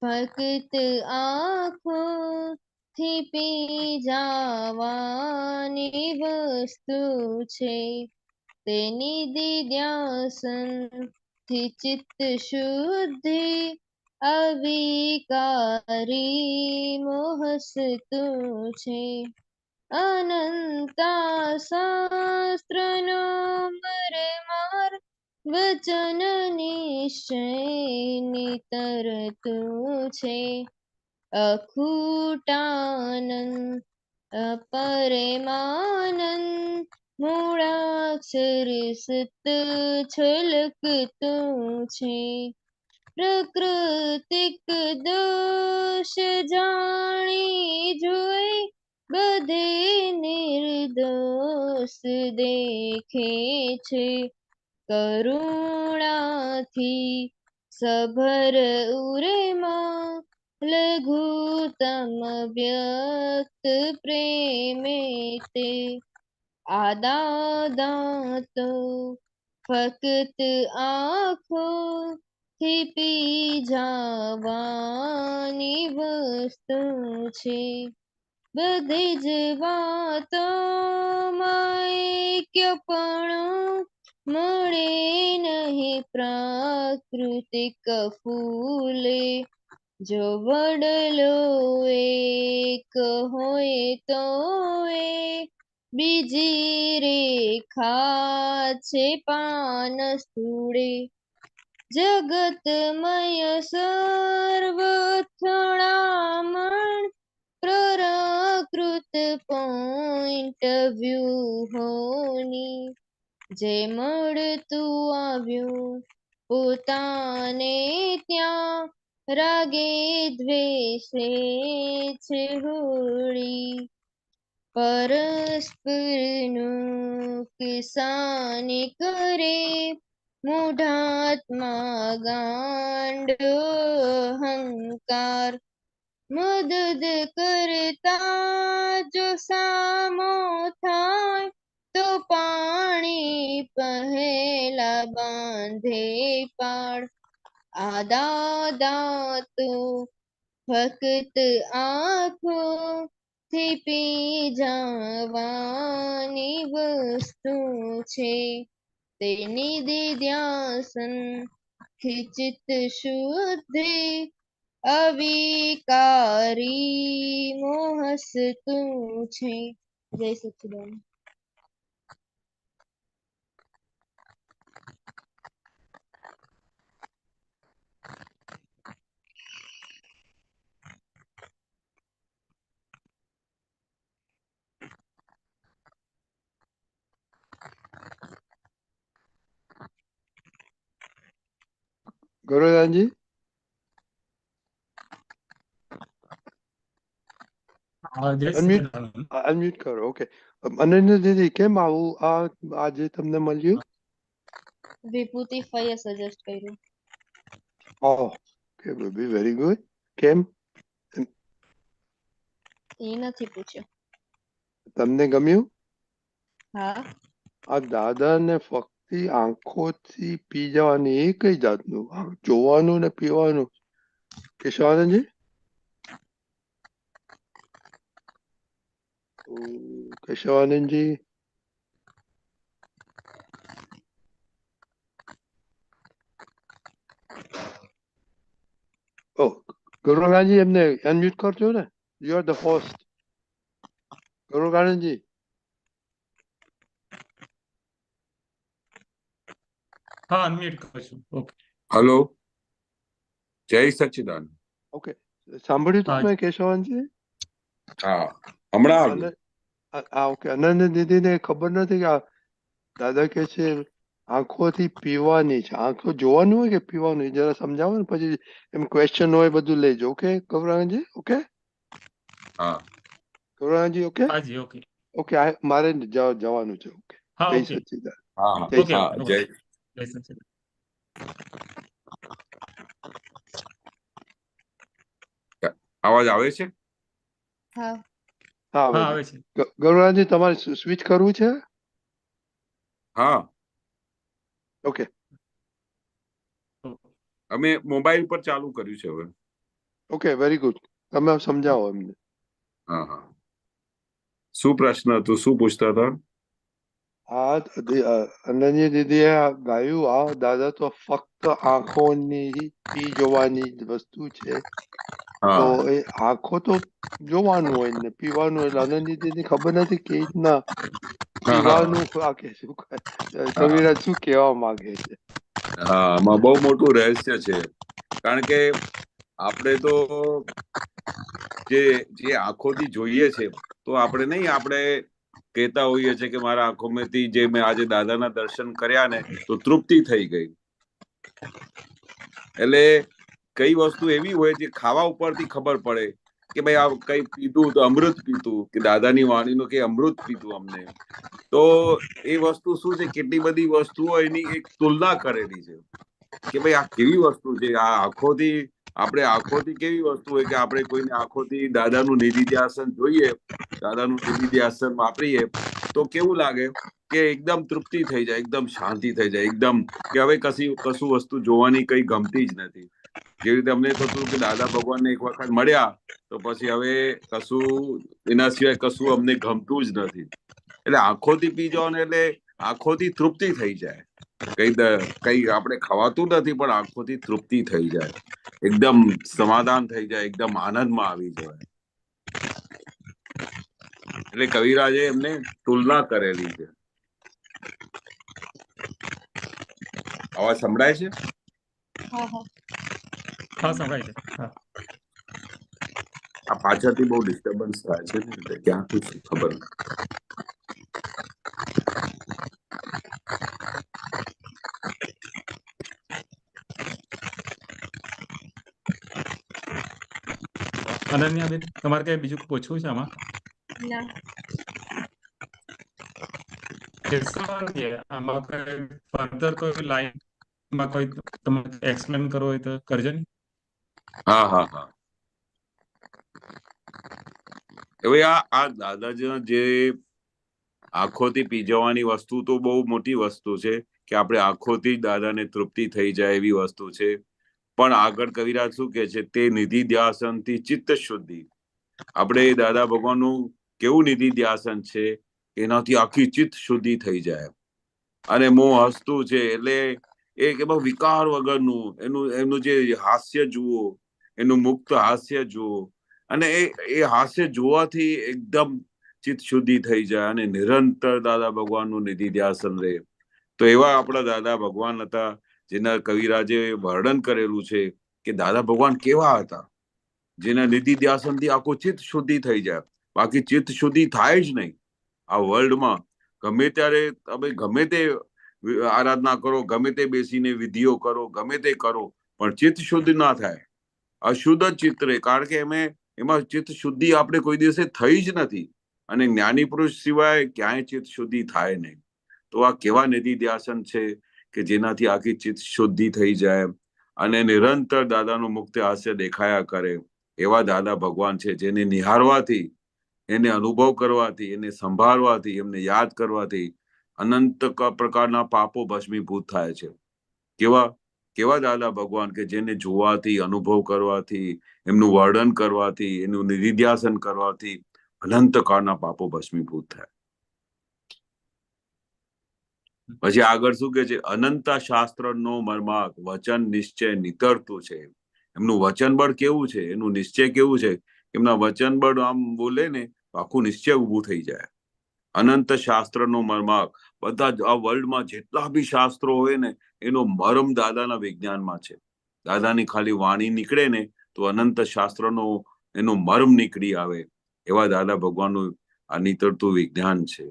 ફક્ત આંખોથી પી જવાની વસ્તુ છે, તેની દિધ્યાસનથી ચિત્ત શુદ્ધિ અવિકારી મોહસ્તુ છે. અનંતા શાસ્ત્રનો મરમાર વચન નિશ્ચયની તરતું છે. અખૂટાનંદ અપરમાનંદ મૂળાક્ષર સત છલકતું છે. પ્રકૃતિક દોષ જાણી જોઈ બધે નિર્દોષ દેખે છે. કરુણાથી સભર ઉરમાં લઘુતમ વ્યક્ત પ્રેમે તે. આદાદાતો ફક્ત આંખોથી પી જવાની વસ્તુ છે, બધી જ વાતોમાં એક્યપણું મળે નહીં પ્રાકૃતિક ફૂલે. જો વડલો એક હોય તો એ બીજી રેખા છે પાન સ્થૂળે. જગતમય સર્વથણામણ પ્રકૃત પોઈન્ટ વ્યૂ હોની. જે મળતું આવ્યું પોતાને ત્યાં રાગે દ્વેષે છે હોળી. પરસ્પરનું કિસાની કરે મૂઢાત્મા ગાંડો અહંકાર. મદદ કરતા જો સામો થાય તો પાણી પહેલા બાંધે પાડ. આદાદાતો ફક્ત આંખોથી પી જવાની વસ્તુ છે, તેની દિધ્યાસનથી ચિત્ત શુદ્ધિ અવિકારી મોહસ્તુ છે. જય સચ્ચિદાનંદ. ગૌરવદાનજી. અનમ્યુટ કરો. ઓકે. અનન્ય દીદી, કેમ આવું આજે તમને મળ્યું? વિભૂતિ ફઈએ સજેસ્ટ કર્યું. Okay, very good. કેમ? એ નથી પૂછ્યું. તમને ગમ્યું? હા, આ દાદાને ફક્ત આંખોથી પી જવાની એ કઈ જાતનું? જોવાનું ને પીવાનું? કેશવાનંદજી? કેશવાનંદજી? ગૌરવકાનંદજી, એમને અનમ્યુટ કરજો ને. You are the host. ગૌરવકાનંદજી. હા, અનમ્યુટ કરું છું. ઓકે. હલો, જય સચ્ચિદાનંદ. ઓકે, સાંભળ્યું તમે કેશવાનજી? હા, હમણાં આવ્યું. ઓકે. અનન્ય દીદીને ખબર નથી કે દાદા કે છે આંખોથી પીવાની છે, આંખો જોવાનું હોય કે પીવાનું હોય? જરા સમજાવો ને, પછી એમ ક્વેશ્ચન હોય બધું લેજો. ઓકે ગૌરાંગજી? ઓકે હા ગૌરાંગજી? ઓકે હાજી ઓકે ઓકે મારે જવાનું છે. ઓકે હા જય ઓકે સચ્ચિદાનંદ. હા હા જય ઓકે હા ઓકે જય જય સચ્ચિદાનંદ. અવાજ આવે છે? હા હા આવે હા છે. આવે છે. ગૌરાંગજી તમારે સ્વિચ કરવું છે? હા, ઓકે અમે મોબાઈલ પર ચાલુ કર્યું છે હવે. Okay very good. તમે સમજાવો એમને. હા હા, શું પ્રશ્ન હતું? શું પૂછતા હતા? અનન્ય દીદીએ ગાયું, આ દાદા તો ફક્ત આંખોની પી જોવાની જ વસ્તુ છે. તો હા એ આંખો તો જોવાનું હોય ને પીવાનું હોય. એટલે અનન્ય દીદી ખબર નથી કે રીતના હા પીવાનું આ કે શું કવિરાજ શું કહેવા માંગે છે? હા, આમાં બહુ મોટું રહસ્ય છે. કારણ કે આપણે તો જે આંખોથી જોઈએ છે, તો આપણે કહેતા હોઈએ છીએ કે મારા આંખોમાંથી જે મેં આજે દાદાના દર્શન કર્યા ને, તો તૃપ્તિ થઈ ગઈ. એટલે કઈ વસ્તુ એવી હોય જે ખાવા ઉપરથી ખબર પડે કે ભાઈ આ કઈ પીધું તો અમૃત પીતું, કે દાદાની વાણીનું કે અમૃત પીતું અમને. તો એ વસ્તુ શું છે, કેટલી બધી વસ્તુઓ એની એક તુલના કરેલી છે કે ભાઈ આ કેવી વસ્તુ છે. આ આંખોથી કેવી વસ્તુ હોય કે આપણે કોઈને આંખોથી દાદાનું નિધિધ્યાસન જોઈએ, દાદાનું નિધિધ્યાસન વાપરીએ તો કેવું લાગે કે એકદમ તૃપ્તિ થઈ જાય, એકદમ શાંતિ થઈ જાય, એકદમ કે હવે કશું વસ્તુ જોવાની કઈ ગમતી જ નથી. જેવી રીતે અમને થતું કે દાદા ભગવાનને એક વખત મળ્યા તો પછી હવે કશું એના સિવાય કશું અમને ગમતું જ નથી. એટલે આંખોથી પી જવાનું એટલે આંખોથી તૃપ્તિ થઈ જાય. કઈ આપણે ખવાતું નથી, પણ આંખોથી તૃપ્તિ થઈ જાય, એકદમ સમાધાન થઈ જાય, એકદમ આનંદમાં આવી જવાય. એટલે કવિરાજે એમને તુલના કરેલી છે. અવાજ સંભળાય છે? હા હા હા સંભળાય છે. હા આ પાછળથી બહુ ડિસ્ટર્બન્સ થાય છે ને, એટલે ક્યાંથી શું ખબર નથી. અનન્યાબેન, તમારે કઈ બીજું પૂછવું છે આમાં? ના આમાં કઈ ફર્ધર કોઈ લાઈનમાં કોઈ તમે એક્સપ્લેન કરવો હોય તો કરજો ને. હા હા હા, હવે આ દાદાજીના જે આંખોથી પી જવાની વસ્તુ તો બહુ મોટી વસ્તુ છે કે આપણે આંખોથી દાદાને તૃપ્તિ થઈ જાય એવી વસ્તુ છે. પણ આગળ કવિરાજ શું કે છે, તે નિધિ ધ્યાસનથી ચિત્ત શુદ્ધિ. આપણે દાદા ભગવાનનું કેવું નિધિ ધ્યાસન છે, એનાથી આખી ચિત્ત શુદ્ધિ થઈ જાય. અને મોં હસતું છે એટલે એ કે વિકાર વગરનું એનું જે હાસ્ય જુઓ, એનું મુક્ત હાસ્ય જુઓ, અને એ હાસ્ય જોવાથી એકદમ ચિત્ત શુદ્ધિ થઈ જાય અને નિરંતર દાદા ભગવાનનું નિધિ ધ્યાસન રહે. તો એવા આપણા દાદા ભગવાન હતા, જેના કવિરાજે વર્ણન કરેલું છે કે દાદા ભગવાન કેવા હતા, જેના નિધિ ધ્યાસનથી આખું ચિત્ત શુદ્ધિ થઈ જાય. બાકી ચિત્ત શુદ્ધિ થાય જ નહીં આ વર્લ્ડમાં. ગમે ત્યારે તમે ગમે તે આરાધના કરો, ગમે તે બેસીને વિધિઓ કરો, ગમે તે કરો, પણ ચિત્ત શુદ્ધ ના થાય. અશુદ્ધ જ ચિત્ત રહે, કારણ કે એમાં ચિત્ત શુદ્ધિ આપણે કોઈ દિવસે થઈ જ નથી. અને જ્ઞાની પુરુષ સિવાય ક્યાંય ચિત્ત શુદ્ધિ થાય નહીં. તો આ કેવા નિધિ ધ્યાસન છે કે જેનાથી આખી ચિત્ત શુદ્ધિ થઈ જાય અને નિરંતર દાદાનું મુક્ત હાસ્ય દેખાયા કરે. એવા દાદા ભગવાન છે, જેને નિહાળવાથી, એને અનુભવ કરવાથી, એને સંભાળવાથી, એમને યાદ કરવાથી અનંત પ્રકારના પાપો ભસ્મીભૂત થાય છે. કેવા દાદા ભગવાન કે જેને જોવાથી, અનુભવ કરવાથી, એમનું વર્ણન કરવાથી, એનું નિધિધ્યાસન કરવાથી અનંત કાળના પાપો ભસ્મીભૂત થાય. પછી આગળ શું કે છે, અનંતા શાસ્ત્રનો મર્માર્થ વચન નિશ્ચય નિતરતું છે. એમનું વચન બળ કેવું છે, એનું નિશ્ચય કેવું છે, એમના વચન બળ આમ બોલે ને આખું નિશ્ચય ઉભું થઈ જાય. અનંત શાસ્ત્રનો મર્માર્થ, બધા આ વર્લ્ડમાં જેટલા બી શાસ્ત્રો હોય ને, એનો મર્મ દાદાના વિજ્ઞાનમાં છે. દાદાની ખાલી વાણી નીકળે ને તો અનંત શાસ્ત્રનો એનો મર્મ નીકળી આવે. એવા દાદા ભગવાનનું આ નીતરતું વિજ્ઞાન છે.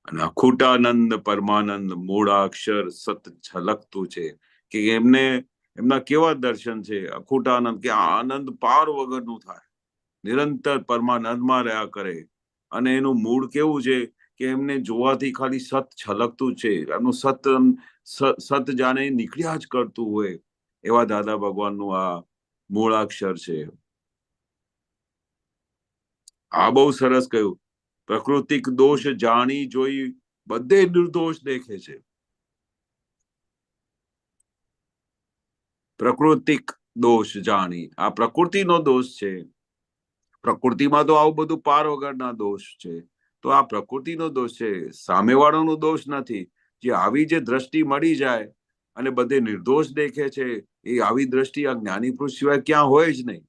અને અખૂટાનંદ પરમાનંદ મૂળાક્ષર સત છલકતું છે કે એમને એમના કેવા દર્શન છે અખૂટાનંદ કે આનંદ પાર વગરનું થાય, નિરંતર પરમાનંદમાં રહ્યા કરે. અને એનું મૂળ કેવું છે કે એમને જોવાથી ખાલી સત છલકતું છે, એમનું સત જાણે નીકળ્યા જ કરતું હોય એવા દાદા ભગવાનનું આ મૂળાક્ષર છે. આ બહુ સરસ કહ્યું. પ્રાકૃતિક દોષ જાણી જોઈ બધે નિર્દોષ દેખે છે. પ્રાકૃતિક દોષ જાણી, આ પ્રકૃતિનો દોષ છે. પ્રકૃતિમાં તો આવું બધું પાર વગરના દોષ છે, તો આ પ્રકૃતિનો દોષ છે, સામેવાળાનો દોષ નથી. જે આવી જે દ્રષ્ટિ મળી જાય અને બધે નિર્દોષ દેખે છે, એ આવી દ્રષ્ટિ આ જ્ઞાની પુરુષ સિવાય ક્યાં હોય જ નહીં.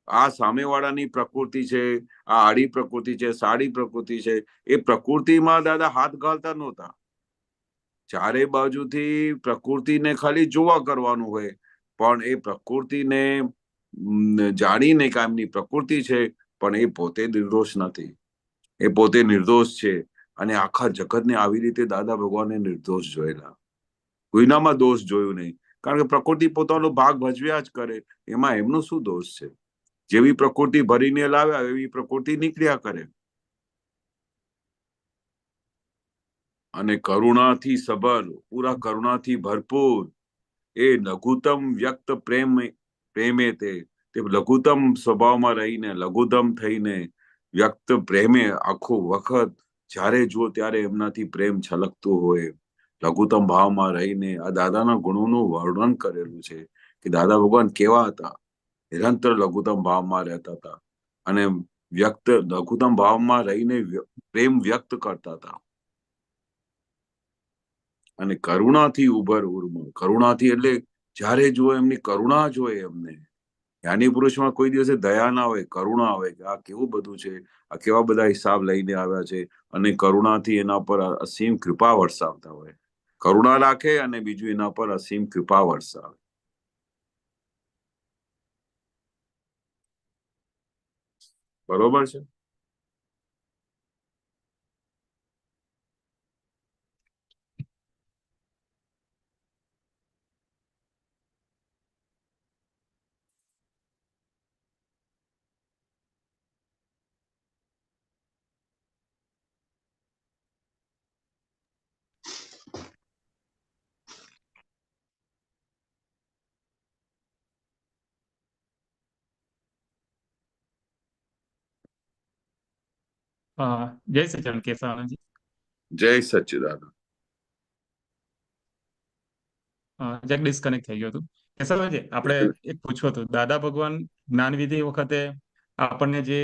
આ સામેવાળાની પ્રકૃતિ છે, આ આડી પ્રકૃતિ છે, સાડી પ્રકૃતિ છે, એ પ્રકૃતિમાં દાદા હાથ ઘાલતા નહોતા. ચારે બાજુથી પ્રકૃતિને ખાલી જોવા કરવાનું હોય, પણ એ પ્રકૃતિને જાણીને કે એમની પ્રકૃતિ છે, પણ એ પોતે નિર્દોષ નથી. એ પોતે નિર્દોષ છે. અને આખા જગતને આવી રીતે દાદા ભગવાને નિર્દોષ જોયેલા, કોઈનામાં દોષ જોયું નહીં. કારણ કે પ્રકૃતિ પોતાનો ભાગ ભજવ્યા જ કરે, એમાં એમનો શું દોષ છે? જેવી પ્રકૃતિ ભરીને લાવ્યા એવી પ્રકૃતિ નીકળ્યા કરે. અને કરુણાથી સબર, પૂરા કરુણાથી ભરપૂર, એ લઘુત્તમ વ્યક્ત પ્રેમે તે લઘુત્તમ સ્વભાવમાં રહીને, લઘુત્તમ થઈને વ્યક્ત પ્રેમે આખો વખત જ્યારે જુઓ ત્યારે એમનાથી પ્રેમ છલકતું હોય, લઘુત્તમ ભાવમાં રહીને આ દાદાના ગુણોનું વર્ણન કરેલું છે કે દાદા ભગવાન કેવા હતા. નિરંતર લઘુત્તમ ભાવમાં રહેતા હતા અને લઘુત્તમ ભાવમાં રહીને પ્રેમ વ્યક્ત કરતા હતા. અને કરુણાથી ઉભર ઉર્મળ, કરુણાથી એટલે જ્યારે જુઓ એમની કરુણા જ હોય. એમને જ્ઞાની પુરુષમાં કોઈ દિવસે દયા ના હોય, કરુણા હોય કે આ કેવું બધું છે, આ કેવા બધા હિસાબ લઈને આવ્યા છે, અને કરુણાથી એના પર અસીમ કૃપા વરસાવતા હોય. કરુણા રાખે અને બીજું એના પર અસીમ કૃપા વરસાવે. બરોબર છે. જય સચિદાનંદ કેશવાનંદજી. જય સચ્ચિદાનંદ. જેક ડિસ્કનેક્ટ થઈ ગયું હતું. કેશવજી, આપણે એક પૂછવું હતું. દાદા ભગવાન જ્ઞાન વિધિ વખતે આપણને જે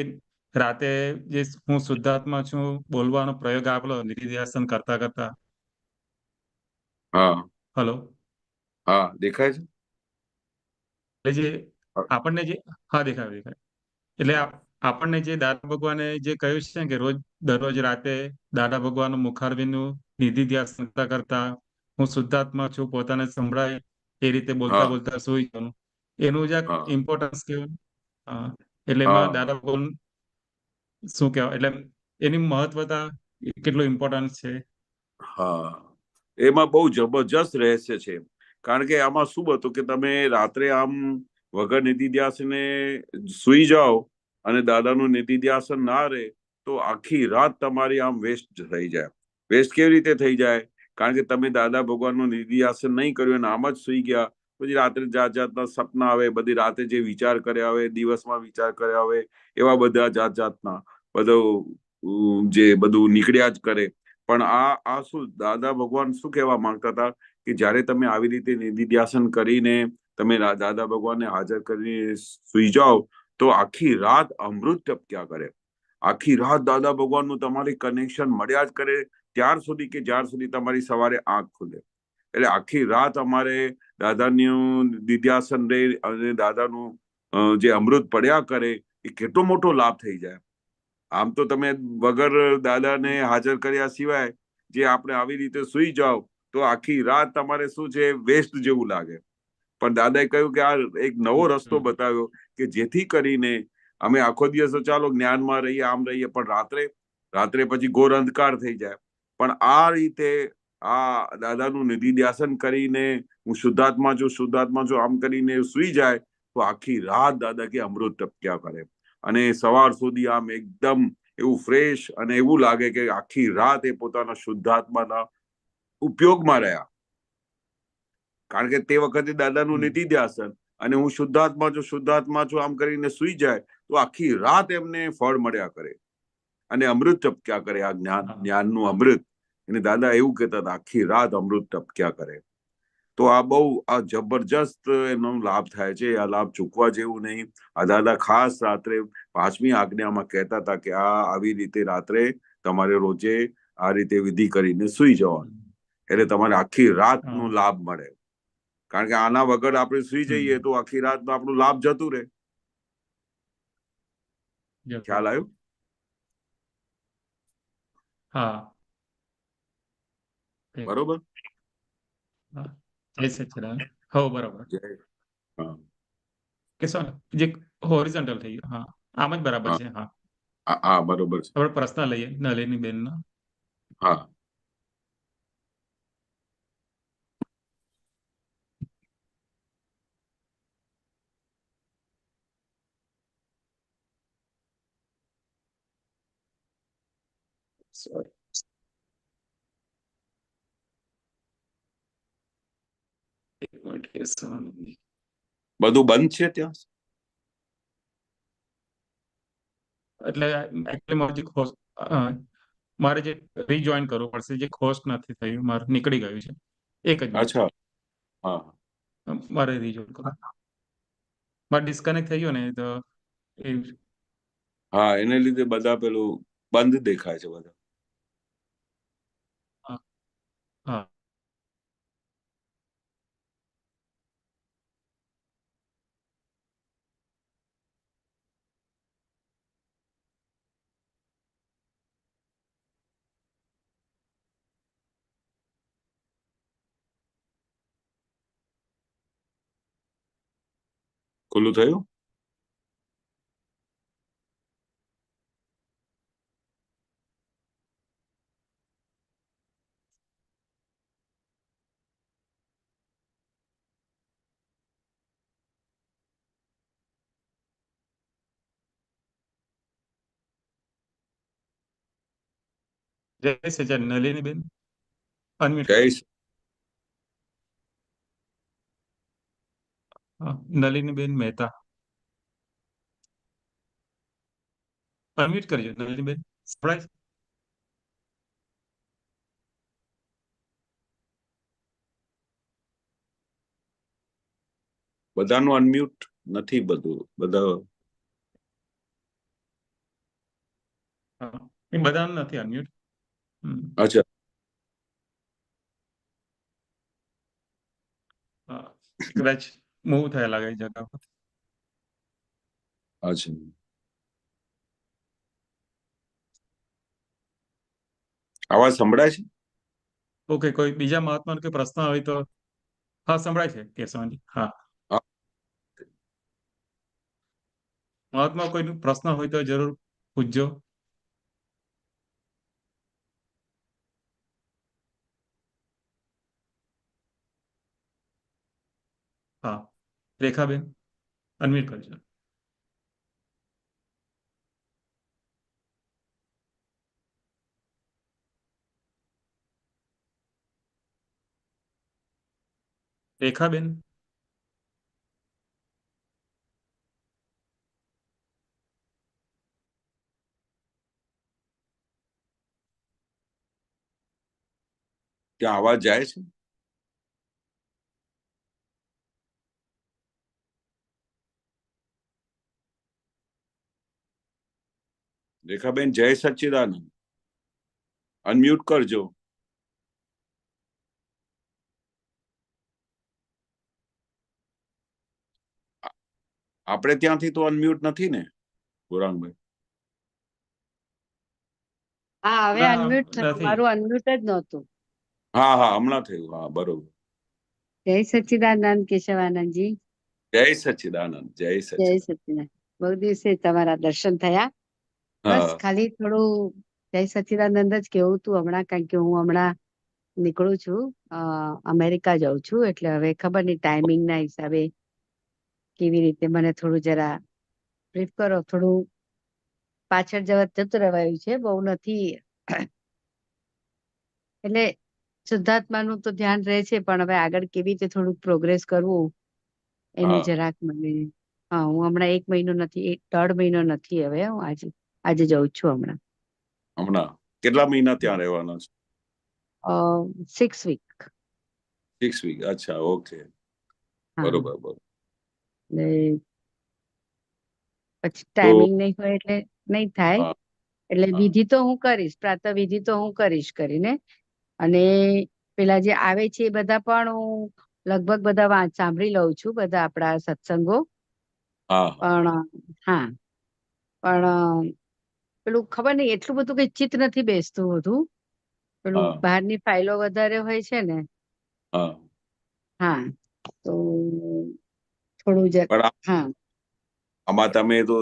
રાતે જે હું શુદ્ધાત્મા છું બોલવાનો પ્રયોગ આપેલો નિધિધ્યાસન કરતા કરતા. હા, હલો, હા, દેખાય છે. એટલે જે આપણને જે હા દેખાય એટલે આપણને જે દાદા ભગવાને જે કહ્યું છે કે દરરોજ રાતે દાદા ભગવાનનું મુખારવિંદનું નિધિધ્યાસન કરતા કરતા હું શુદ્ધાત્મા છું પોતાને સંભળાય એ રીતે બોલતા બોલતા સુઈ જવાનું, એનું જ ઇમ્પોર્ટન્સ કહેવાય. એટલે એમાં દાદા ભગવાન શું કહેવાય, એટલે એની મહત્વતા કેટલું ઇમ્પોર્ટન્સ છે? હા, એમાં બહુ જબરજસ્ત રહસ્ય છે. કારણ કે આમાં શું હતું કે તમે રાત્રે આમ વગર નિધિધ્યાસને સુઈ જાઓ અને દાદાનું નિધિધ્યાસન ના રહે તો આખી રાત તમારી આમ વેસ્ટ થઈ જાય. વેસ્ટ કેવી રીતે થઈ જાય? કારણ કે તમે દાદા ભગવાનનું નિધિધ્યાસન નહીં કર્યું અને આમ જ સુઈ ગયા, પછી રાત્રે જાત જાતના સપના આવે, બધી રાતે જે વિચાર કર્યા હોય, દિવસમાં વિચાર કર્યા હોય, એવા બધા જાત જાતના બધું નીકળ્યા જ કરે. પણ આ શું દાદા ભગવાન શું કહેવા માંગતા હતા કે જ્યારે તમે આવી રીતે નિધિધ્યાસન કરીને તમે દાદા ભગવાનને હાજર કરીને સુઈ જાઓ તો આખી રાત અમૃત ટપક્યા કરે. આખી રાત દાદા ભગવાનનું તમારી કનેક્શન મળ્યા જ કરે ત્યાર સુધી કે જ્યાર સુધી તમારી સવારે આંખ ખુલે. એટલે આખી રાત અમારે દાદાનું નિધિધ્યાસન રહે અને દાદાનું જે અમૃત પડ્યા કરે એ કેટલો મોટો લાભ થઈ જાય. આમ તો તમે વગર દાદાને હાજર કર્યા સિવાય જે આપણે આવી રીતે સુઈ જાઓ તો આખી રાત તમારે શું છે વેસ્ટ જેવું લાગે. પણ દાદાએ કહ્યું કે આ એક નવો રસ્તો બતાવ્યો કે જેથી કરીને અમે આખો દિવસ ચાલો જ્ઞાનમાં રહીએ, આમ રહીએ, પણ રાત્રે રાત્રે પછી ઘોર અંધકાર થઈ જાય. પણ આ રીતે આ દાદાનું નિધિ ધ્યાસન કરીને હું શુદ્ધાત્મા છું આમ કરીને સુઈ જાય તો આખી રાત દાદા કે અમૃત ટપક્યા કરે અને સવાર સુધી આમ એકદમ એવું ફ્રેશ અને એવું લાગે કે આખી રાત એ પોતાના શુદ્ધાત્માના ઉપયોગમાં રહ્યા. કારણ કે તે વખતે દાદાનું નિધિ ધ્યાસન અને હું શુદ્ધાત્મા છું આમ કરીને સુઈ જાય તો આખી રાત એમને ફળ મળ્યા કરે અને અમૃત ટપક્યા કરે. આ જ્ઞાનનું અમૃત. અને દાદા એવું કહેતા હતા આખી રાત અમૃત ટપક્યા કરે. તો આ બહુ જબરજસ્ત એનો લાભ થાય છે. આ લાભ ચૂકવા જેવું નહીં. આ દાદા ખાસ રાત્રે 5મી આજ્ઞામાં કહેતા હતા કે આ આવી રીતે રાત્રે તમારે રોજે આ રીતે વિધિ કરીને સુઈ જવાનું એટલે તમારે આખી રાતનો લાભ મળે. કારણ કે આના વગર આપણે સુઈ જઈએ તો આખી રાત આપણું લાભ જતું રહે. ખ્યાલ આવ્યો? હા, બરોબર. જય સચ્ચિદાનંદ. હો બરાબર. હા કે શું જે હોરિઝોન્ટલ થઈ ગયું. હા, આમ જ બરાબર છે. હા હા બરોબર છે. આપણે પ્રશ્ન લઈએ નલિની બેનનો. હા સોરી. એક મિનિટ કેશવાનંદ. બધું બંધ છે ત્યાં? એટલે actually મારે જે રીજોઈન કરવું પડશે, જે હોસ્ટ નથી થયું, મારે નીકળી ગયું છે. એક જ મિનિટ અચ્છા. હા મારે રીજોઈન કરવું. મારે ડિસ્કનેક્ટ થઈ ગયો ને તો એ હા એને લીધે બધા પેલું બંધ દેખાય છે બધા. હા ખુલ્લું થયું? જય સચ્ચિદાનંદ. નલિની બેન અનમ્યુટ. નલિની બેન મહેતા અનમ્યુટ કરજો. નલિની બેન સંભળાય છે? બધાનું અનમ્યુટ નથી બધું. બધા એ બધાનું નથી અનમ્યુટ. અચ્છા કદાચ મૂવ થયા લાગે જગા પર. અચ્છા આવાજ સંભળાય છે? ઓકે, કોઈ બીજા મહાત્માનો કોઈ પ્રશ્ન હોય તો. હા સંભળાય છે કેશવાનજી. હા હા. મહાત્મા કોઈ પ્રશ્ન હોય તો જરૂર પૂછજો. હા રેખાબેન અનમ્યુટ કરજો. રેખાબેન ત્યાં અવાજ જાય છે? રેખાબેન જય સચ્ચિદાનંદ. અનમ્યુટ કરજો. આપણે ત્યાંથી તો અનમ્યુટ નથી ને ગોરાંગભાઈ? હા હવે ના, અનમ્યુટ થયું. નથી. મારું અનમ્યુટ જ નહોતું. હા હા હમણાં થયું. હા બરોબર. જય સચ્ચિદાનંદ કેશવાનંદજી. જય સચ્ચિદાનંદ. જય જય સચ્ચિદાનંદ. સચ્ચિદાનંદ. બહુ દિવસે તમારા દર્શન થયા. બસ હા ખાલી થોડું જય સચ્ચિદાનંદ જ કેવું તું હમણાં, કારણ કે હું હમણાં નીકળું છું, અમેરિકા જાઉં છું, એટલે હવે ખબર નહીં ટાઈમિંગ ના હિસાબે કેવી રીતે મને થોડું જરા બ્રીફ કરો. થોડું પાછળ જતું રહેવાયું છે, બહુ નથી. એટલે શુદ્ધાત્માનું તો ધ્યાન રહે છે, પણ હવે આગળ કેવી રીતે થોડુંક પ્રોગ્રેસ કરવું એની હા જરાક મને. હા, હું હમણાં 1 મહિનો નથી, 1.5 મહિનો નથી હવે. હું આજે જઉં છું હમણાં. હમણાં કેટલા મહિના ત્યાં રહેવાના છે? 6 વીક. 6 વીક. અચ્છા, ઓકે, હા, બરોબર બરોબર. એટલે પછી તો ટાઈમિંગ નહીં હોય એટલે નહીં થાય. હા એટલે હા વિધિ તો હું કરીશ, પ્રાતઃ વિધિ તો હું કરીશ કરીને. અને પેલા જે આવે છે એ બધા પણ હું લગભગ બધા સાંભળી લઉં છું, બધા આપણા સત્સંગો. હા હા પણ હા, પણ પેલું ખબર નહીં એટલું બધું કઈ ચિત્ત નથી બેસતું બધું. પેલું હા બહારની ફાઇલો વધારે હોય છે ને. હા. હા, તો થોડું જ. પણ હા આમાં તમે તો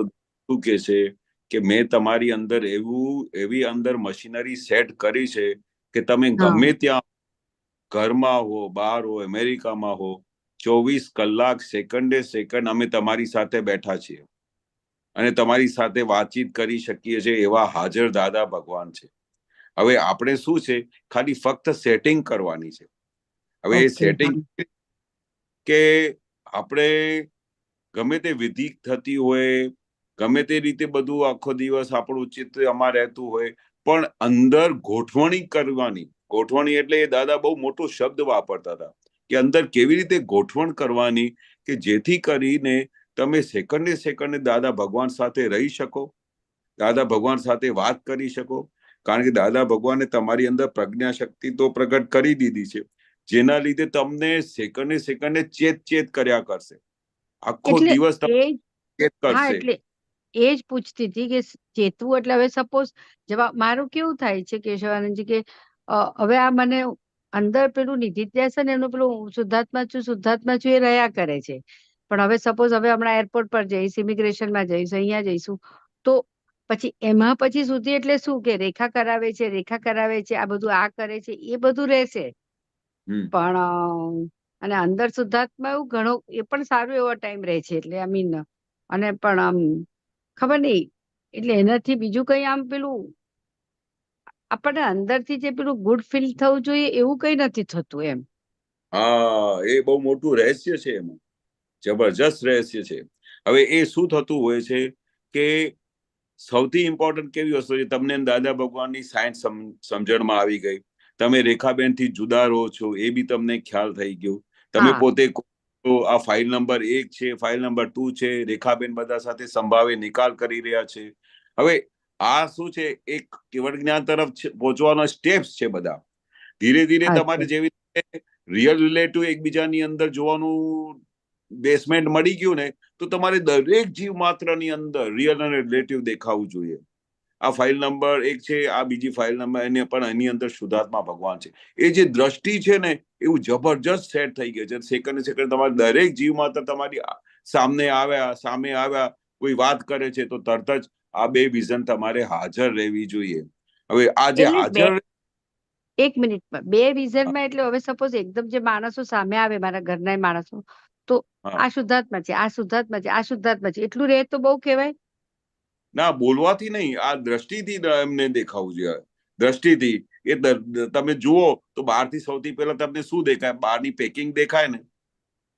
શું કે છે કે મેં તમારી અંદર એવી અંદર મશીનરી સેટ કરી છે કે તમે હા ગમે ત્યાં, ઘરમાં હો, બહાર હો, અમેરિકામાં હો, 24 કલાક સેકન્ડે સેકન્ડ અમે તમારી સાથે બેઠા છીએ અને તમારી સાથે વાતચીત કરી શકીએ છીએ. એવા હાજર દાદા ભગવાન છે. હવે આપણે શું છે, ખાલી ફક્ત સેટિંગ કરવાની છે. હવે એ ઓકે. સેટિંગ હા કે આપણે ગમે તે વિધિ થતી હોય, ગમે તે રીતે બધું આખો દિવસ આપણું ચિત્ત આમાં રહેતું હોય, પણ અંદર ગોઠવણી કરવાની. ગોઠવણી એટલે એ દાદા બહુ મોટો શબ્દ વાપરતા હતા કે અંદર કેવી રીતે ગોઠવણ કરવાની કે જેથી કરીને તમે સેકન્ડે સેકન્ડે દાદા ભગવાન સાથે રહી શકો, દાદા ભગવાન સાથે વાત કરી શકો. કારણ કે દાદા ભગવાને તમારી અંદર પ્રજ્ઞા શક્તિ તો પ્રગટ કરી દીધી છે, જેના લીધે તમને સેકન્ડે સેકન્ડે ચેત કર્યા કરશે. આખો એટલે દિવસ એ ચેત હા, કરશે. એટલે એ જ પૂછતી હતી કે ચેતવું એટલે હવે સપોઝ જવાબ મારું કેવું થાય છે કેશવાનંદજી કે હવે આ મને અંદર પેલું નિધિધ્યાસન એનું પેલું શુદ્ધાત્મા છું એ રહ્યા કરે છે. પણ હવે સપોઝ હવે હમણાં એરપોર્ટ પર જઈશ, ઇમિગ્રેશનમાં જઈશ, અહીંયા જઈશું, તો પછી એમાં પછી સુધી એટલે શું કે રેખા કરાવે છે, આ બધું આ કરે છે, એ બધું રહેશે. પણ અને અંદર શુદ્ધાત્મા એવું ઘણો એ પણ સારું એવો ટાઈમ રહે છે. એટલે આઈ મીન અને પણ આમ ખબર નહીં, એટલે એનાથી બીજું કઈ આમ પેલું આપણને અંદરથી જે પેલું ગુડ ફીલ થવું જોઈએ એવું કઈ નથી થતું એમ. હા, એ બહુ મોટું રહસ્ય છે, એમાં જબરજસ્ત રહસ્ય છે. હવે એ શું થતું હોય છે કે સૌથી ઇમ્પોર્ટન્ટ કેવી વસ્તુ છે, તમને દાદા ભગવાનની સાયન્સ સમજણમાં આવી ગઈ. તમે રેખાબેન થી જુદા રહો છો એ બી તમને ખ્યાલ થઈ ગયું. તમે હા પોતે આ ફાઇલ નંબર 1 છે, ફાઇલ નંબર 2 છે, રેખાબેન બધા સાથે સંભાવે નિકાલ કરી રહ્યા છે. હવે આ શું છે, એક કેવળ જ્ઞાન તરફ પહોંચવાના સ્ટેપ્સ છે બધા. ધીરે ધીરે તમારે અચ્છા જેવી રીતે રિયલ રિલેટિવ એકબીજાની અંદર જોવાનું બેસમેન્ટ મળી ગયું ને, તો તમારે દરેક જીવ માત્રની અંદર રિયલ અને રિલેટિવ દેખાવું જોઈએ. આ ફાઇલ નંબર 1 છે, આ બીજી ફાઇલ નંબર, એને પણ એની અંદર શુદ્ધાત્મા ભગવાન છે. એ જે દ્રષ્ટિ છે ને, એવું જબરજસ્ત સેટ થઈ ગયું છે. સેકન્ડ સેકન્ડ તમારે દરેક જીવ માત્ર તમારી સામે આવ્યા, કોઈ વાત કરે છે તો તરત જ આ બે વિઝન તમારે હાજર રહેવી જોઈએ. હવે આ જે એટલે હાજર 1 મિનિટમાં 2 વિઝનમાં એટલે હવે સપોઝ એકદમ જે માણસો સામે આવે મારા ઘરના માણસો, તો હા, આ શુદ્ધાત્મા છે, આ શુદ્ધાત્મા છે, આ શુદ્ધાત્મા છે, એટલું રહે તો બહુ કહેવાય. ના, બોલવાથી નહીં, આ દ્રષ્ટિથી એમને દેખાવું જોઈએ. દ્રષ્ટિથી એ તમે જુઓ તો બહારથી સૌથી પહેલા તમને શું દેખાય? બહારની પેકિંગ દેખાય ને,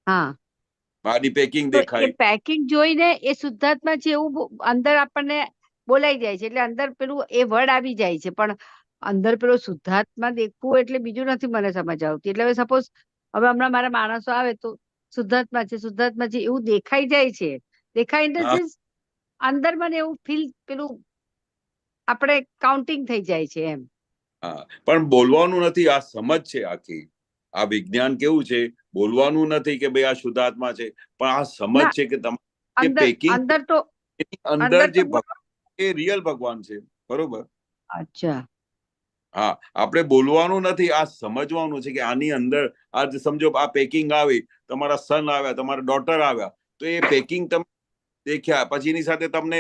હા, બહારની પેકિંગ તો એ દેખાય. પેકિંગ જોઈને એ શુદ્ધાત્મા છે એવું અંદર આપણને બોલાઈ જાય છે. એટલે અંદર પેલું એ વર્ડ આવી જાય છે, પણ અંદર પેલો શુદ્ધાત્મા દેખવું એટલે બીજું નથી મને સમજ આવતી. એટલે હવે સપોઝ હવે હમણાં મારા માણસો આવે તો શુદ્ધાત્મા છે એવું દેખાઈ જાય છે. દેખાય ઇન ધ હા સેન્સ અંદર મને એવું ફીલ પેલું આપણે કાઉન્ટિંગ થઈ જાય છે એમ. હા, પણ બોલવાનું નથી. આ સમજ છે આખી. આ વિજ્ઞાન કેવું છે, બોલવાનું નથી કે ભાઈ આ શુદ્ધાત્મા છે, પણ આ સમજ ના છે કે તમારે જે અંદર પેકિંગ અંદર તો એની અંદર અંદર તો જે ભગવાન એ રિયલ ભગવાન છે. બરોબર. અચ્છા હા, આપણે બોલવાનું નથી, આ સમજવાનું છે કે આની અંદર આ સમજો આ પેકિંગ આવી, તમારા સન આવ્યા, તમારા ડોટર આવ્યા, તો એ પેકિંગ તમે દેખ્યા, પછી એની સાથે તમને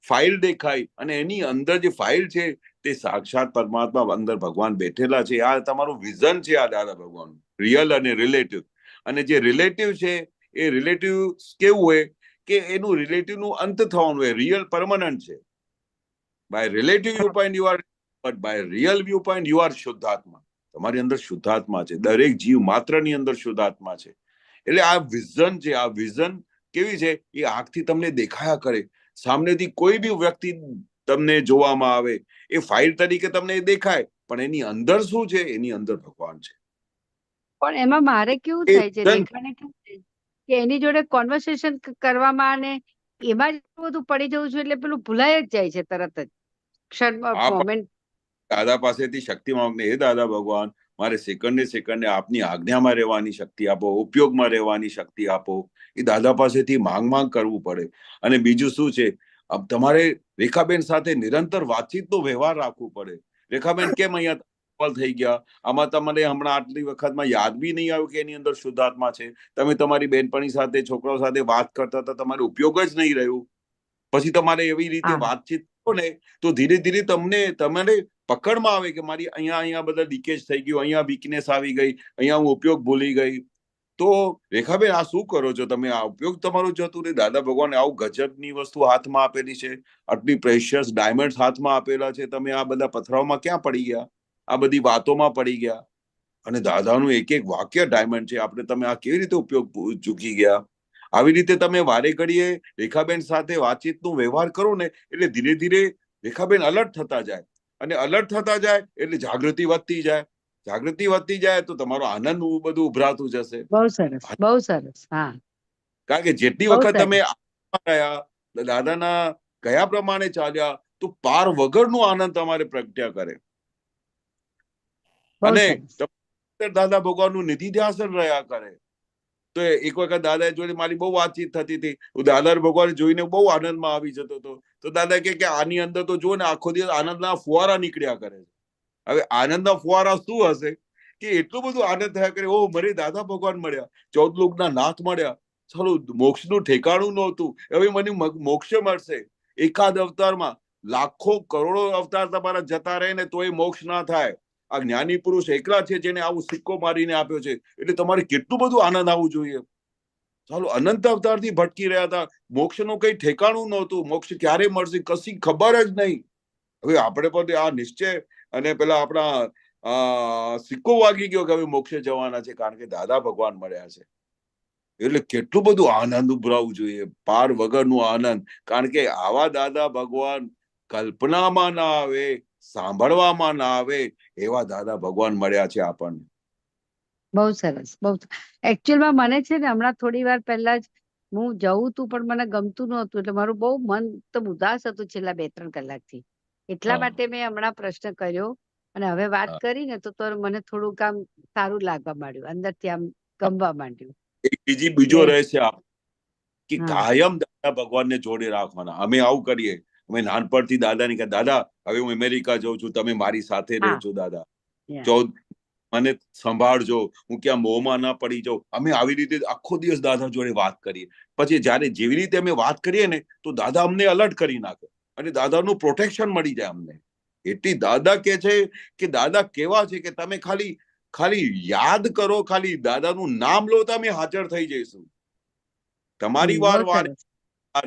ફાઇલ દેખાય અને એની અંદર જે ફાઇલ છે તે સાક્ષાત પરમાત્મા અંદર ભગવાન બેઠેલા છે. આ તમારું વિઝન છે, આ દાદા ભગવાન રિયલ અને રિલેટિવ. અને જે રિલેટિવ છે એ રિલેટિવ કેવું હોય કે એનું રિલેટિવ નું અંત થવાનું હોય, રિયલ પરમાનન્ટ છે. By relative view point you are, but by real view point you are શુદ્ધાત્મા. તમારી અંદર શુદ્ધાત્મા છે, દરેક જીવ માત્રની અંદર શુદ્ધાત્મા છે. એટલે આ વિઝન છે, આ વિઝન કેવી છે એ આંખથી તમને દેખાયા કરે. સામેથી કોઈ બી વ્યક્તિ તમને જોવામાં આવે એ ફાઇલ તરીકે તમને દેખાય, પણ એની અંદર શું છે? એની અંદર ભગવાન છે. પણ એમાં મારે કેવું એ થાય છે, વિઝન રેખાને કેવું થાય કે એની જોડે કોન્વર્સેશન કરવામાં અને એમાં જ બધું પડી જવું છું, એટલે પેલું ભૂલાય જ જાય છે તરત જ ક્ષણ આ મોમેન્ટ. દાદા પાસેથી શક્તિ માંગને, હે દાદા ભગવાન, મારે સેકન્ડે સેકન્ડે આપની આજ્ઞામાં રહેવાની શક્તિ આપો, ઉપયોગમાં રહેવાની શક્તિ આપો. એ દાદા પાસેથી માંગ કરવું પડે. અને બીજું શું છે, તમારે રેખાબેન સાથે નિરંતર વાતચીતનો વ્યવહાર રાખવું પડે. રેખાબેન કેમ અહીંયા થઈ ગયા? આમાં તમને હમણાં આટલી વખતમાં યાદ બી નહીં આવ્યું કે એની અંદર શુદ્ધાત્મા છે. તમે તમારી બેનપણી સાથે, છોકરાઓ સાથે વાત કરતા હતા, તમારે ઉપયોગ જ નહીં રહ્યું. પછી તમારે એવી રીતે વાતચીત કરો ને તો ધીરે ધીરે તમારે પકડમાં આવે કે મારી અહીંયા બધા લીકેજ થઈ ગયું, અહીંયા વીકનેસ આવી ગઈ, અહીંયા હું ઉપયોગ ભૂલી ગઈ. તો રેખાબેન, આ શું કરો છો તમે? આ ઉપયોગ તમારું જતું રહે. દાદા ભગવાને આવું ગજબની વસ્તુ હાથમાં આપેલી છે, આટલી પ્રેશિયસ ડાયમંડ્સ હાથમાં આપેલા છે. તમે આ બધા પથરાઓમાં ક્યાં પડી ગયા? આ બધી વાતોમાં પડી ગયા. અને દાદાનું એક એક વાક્ય ડાયમંડ છે. આપણે તમે આ કેવી રીતે ઉપયોગ ચૂકી ગયા? આવી રીતે તમે વારે ઘડીએ રેખાબેન સાથે વાતચીતનો વ્યવહાર કરો ને, એટલે ધીરે ધીરે રેખાબેન અલર્ટ થતા જાય. અને અલર્ટ થતા જાય એટલે જાગૃતિ વધતી જાય. જાગૃતિ વધતી જાય તો તમારો આનંદ બધું ઉભરાતું જશે. બહુ સરસ, બહુ સરસ. હા, કારણ કે જેટલી બહુ વખત તમે સરસ. રહ્યા, દાદાના કયા પ્રમાણે ચાલ્યા, તો પાર વગરનો આનંદ તમારે પ્રગટ્યા કરે. બહુ અને સરસ. દાદા ભગવાનનું નિધિ ધ્યાસન રહ્યા કરે. તો એક વખત દાદા જોડે મારી બહુ વાતચીત થતી હતી. દાદા ભગવાન જોઈને બહુ આનંદમાં આવી જતો હતો. તો દાદા કે આની અંદર તો જો ને આખો દિવસ આનંદના ફુવારા નીકળ્યા કરે છે. હવે આનંદના ફુવારા શું હશે કે એટલું બધું આનંદ થયા કરે, ઓ મને દાદા ભગવાન મળ્યા, 14 લોકના નાથ મળ્યા, ચાલો મોક્ષનું ઠેકાણું નહોતું, હવે મને મોક્ષ મળશે. એકાદ અવતારમાં લાખો કરોડો અવતાર તમારા જતા રહે ને તોય મોક્ષ ના થાય. આ જ્ઞાની પુરુષ એકલા છે જેને આવું સિક્કો મારીને આપ્યો છે. એટલે તમારે કેટલું બધું આનંદ આવવું જોઈએ. ચાલો અનંત અવતારથી ભટકી રહ્યા હતા, મોક્ષનું કઈ ઠેકાણું નહોતું, મોક્ષ ક્યારે મળશે કશી ખબર જ નહીં. હવે આપણે પણ આ નિશ્ચય અને પેલા આપણા સિક્કો વાગી ગયો કે હવે મોક્ષે જવાના છે, કારણ કે દાદા ભગવાન મળ્યા છે. એટલે કેટલું બધું આનંદ ઉભરાવવું જોઈએ, પાર વગરનું આનંદ. કારણ કે આવા દાદા ભગવાન કલ્પનામાં ના આવે, સાંભળવામાં ના આવે એવા દાદા ભગવાન મળ્યા છે આપણને. બહુ સરસ, બહુ. એકચ્યુઅલમાં મને છે ને હમણાં થોડી વાર પહેલા જ હું જવું તું, પણ મને ગમતું નહોતું, એટલે મારું બહુ મન તો ઉદાસ હતું છેલ્લા 2-3 કલાકથી. એટલા માટે મેં હમણાં પ્રશ્ન કર્યો, અને હવે વાત કરી ને તો મને થોડુંક આમ સારું લાગવા માંડ્યું, અંદરથી આમ ગમવા માંડ્યું. એક બીજો રહસ્ય કે કાયમ દાદા ભગવાનને જોડે રાખવાના. અમે આવું કરીએ, અમે નાનપણથી દાદાને કહે, દાદા હવે હું અમેરિકા જઉં છું, તમે મારી સાથે રહેજો દાદા, મને સંભાળજો, હું ક્યાં મોહમાં ના પડી જાઉં. અમે આવી રીતે આખો દિવસ દાદા જોડે વાત કરીએ. પછી જયારે જેવી રીતે અમે વાત કરીએ ને તો દાદા અમને અલર્ટ કરી નાખે અને દાદાનું પ્રોટેક્શન મળી જાય અમને. એટલી દાદા કે છે કે દાદા કેવા છે કે તમે ખાલી યાદ કરો, ખાલી દાદાનું નામ લો તો અમે હાજર થઈ જઈશું. તમારી વાર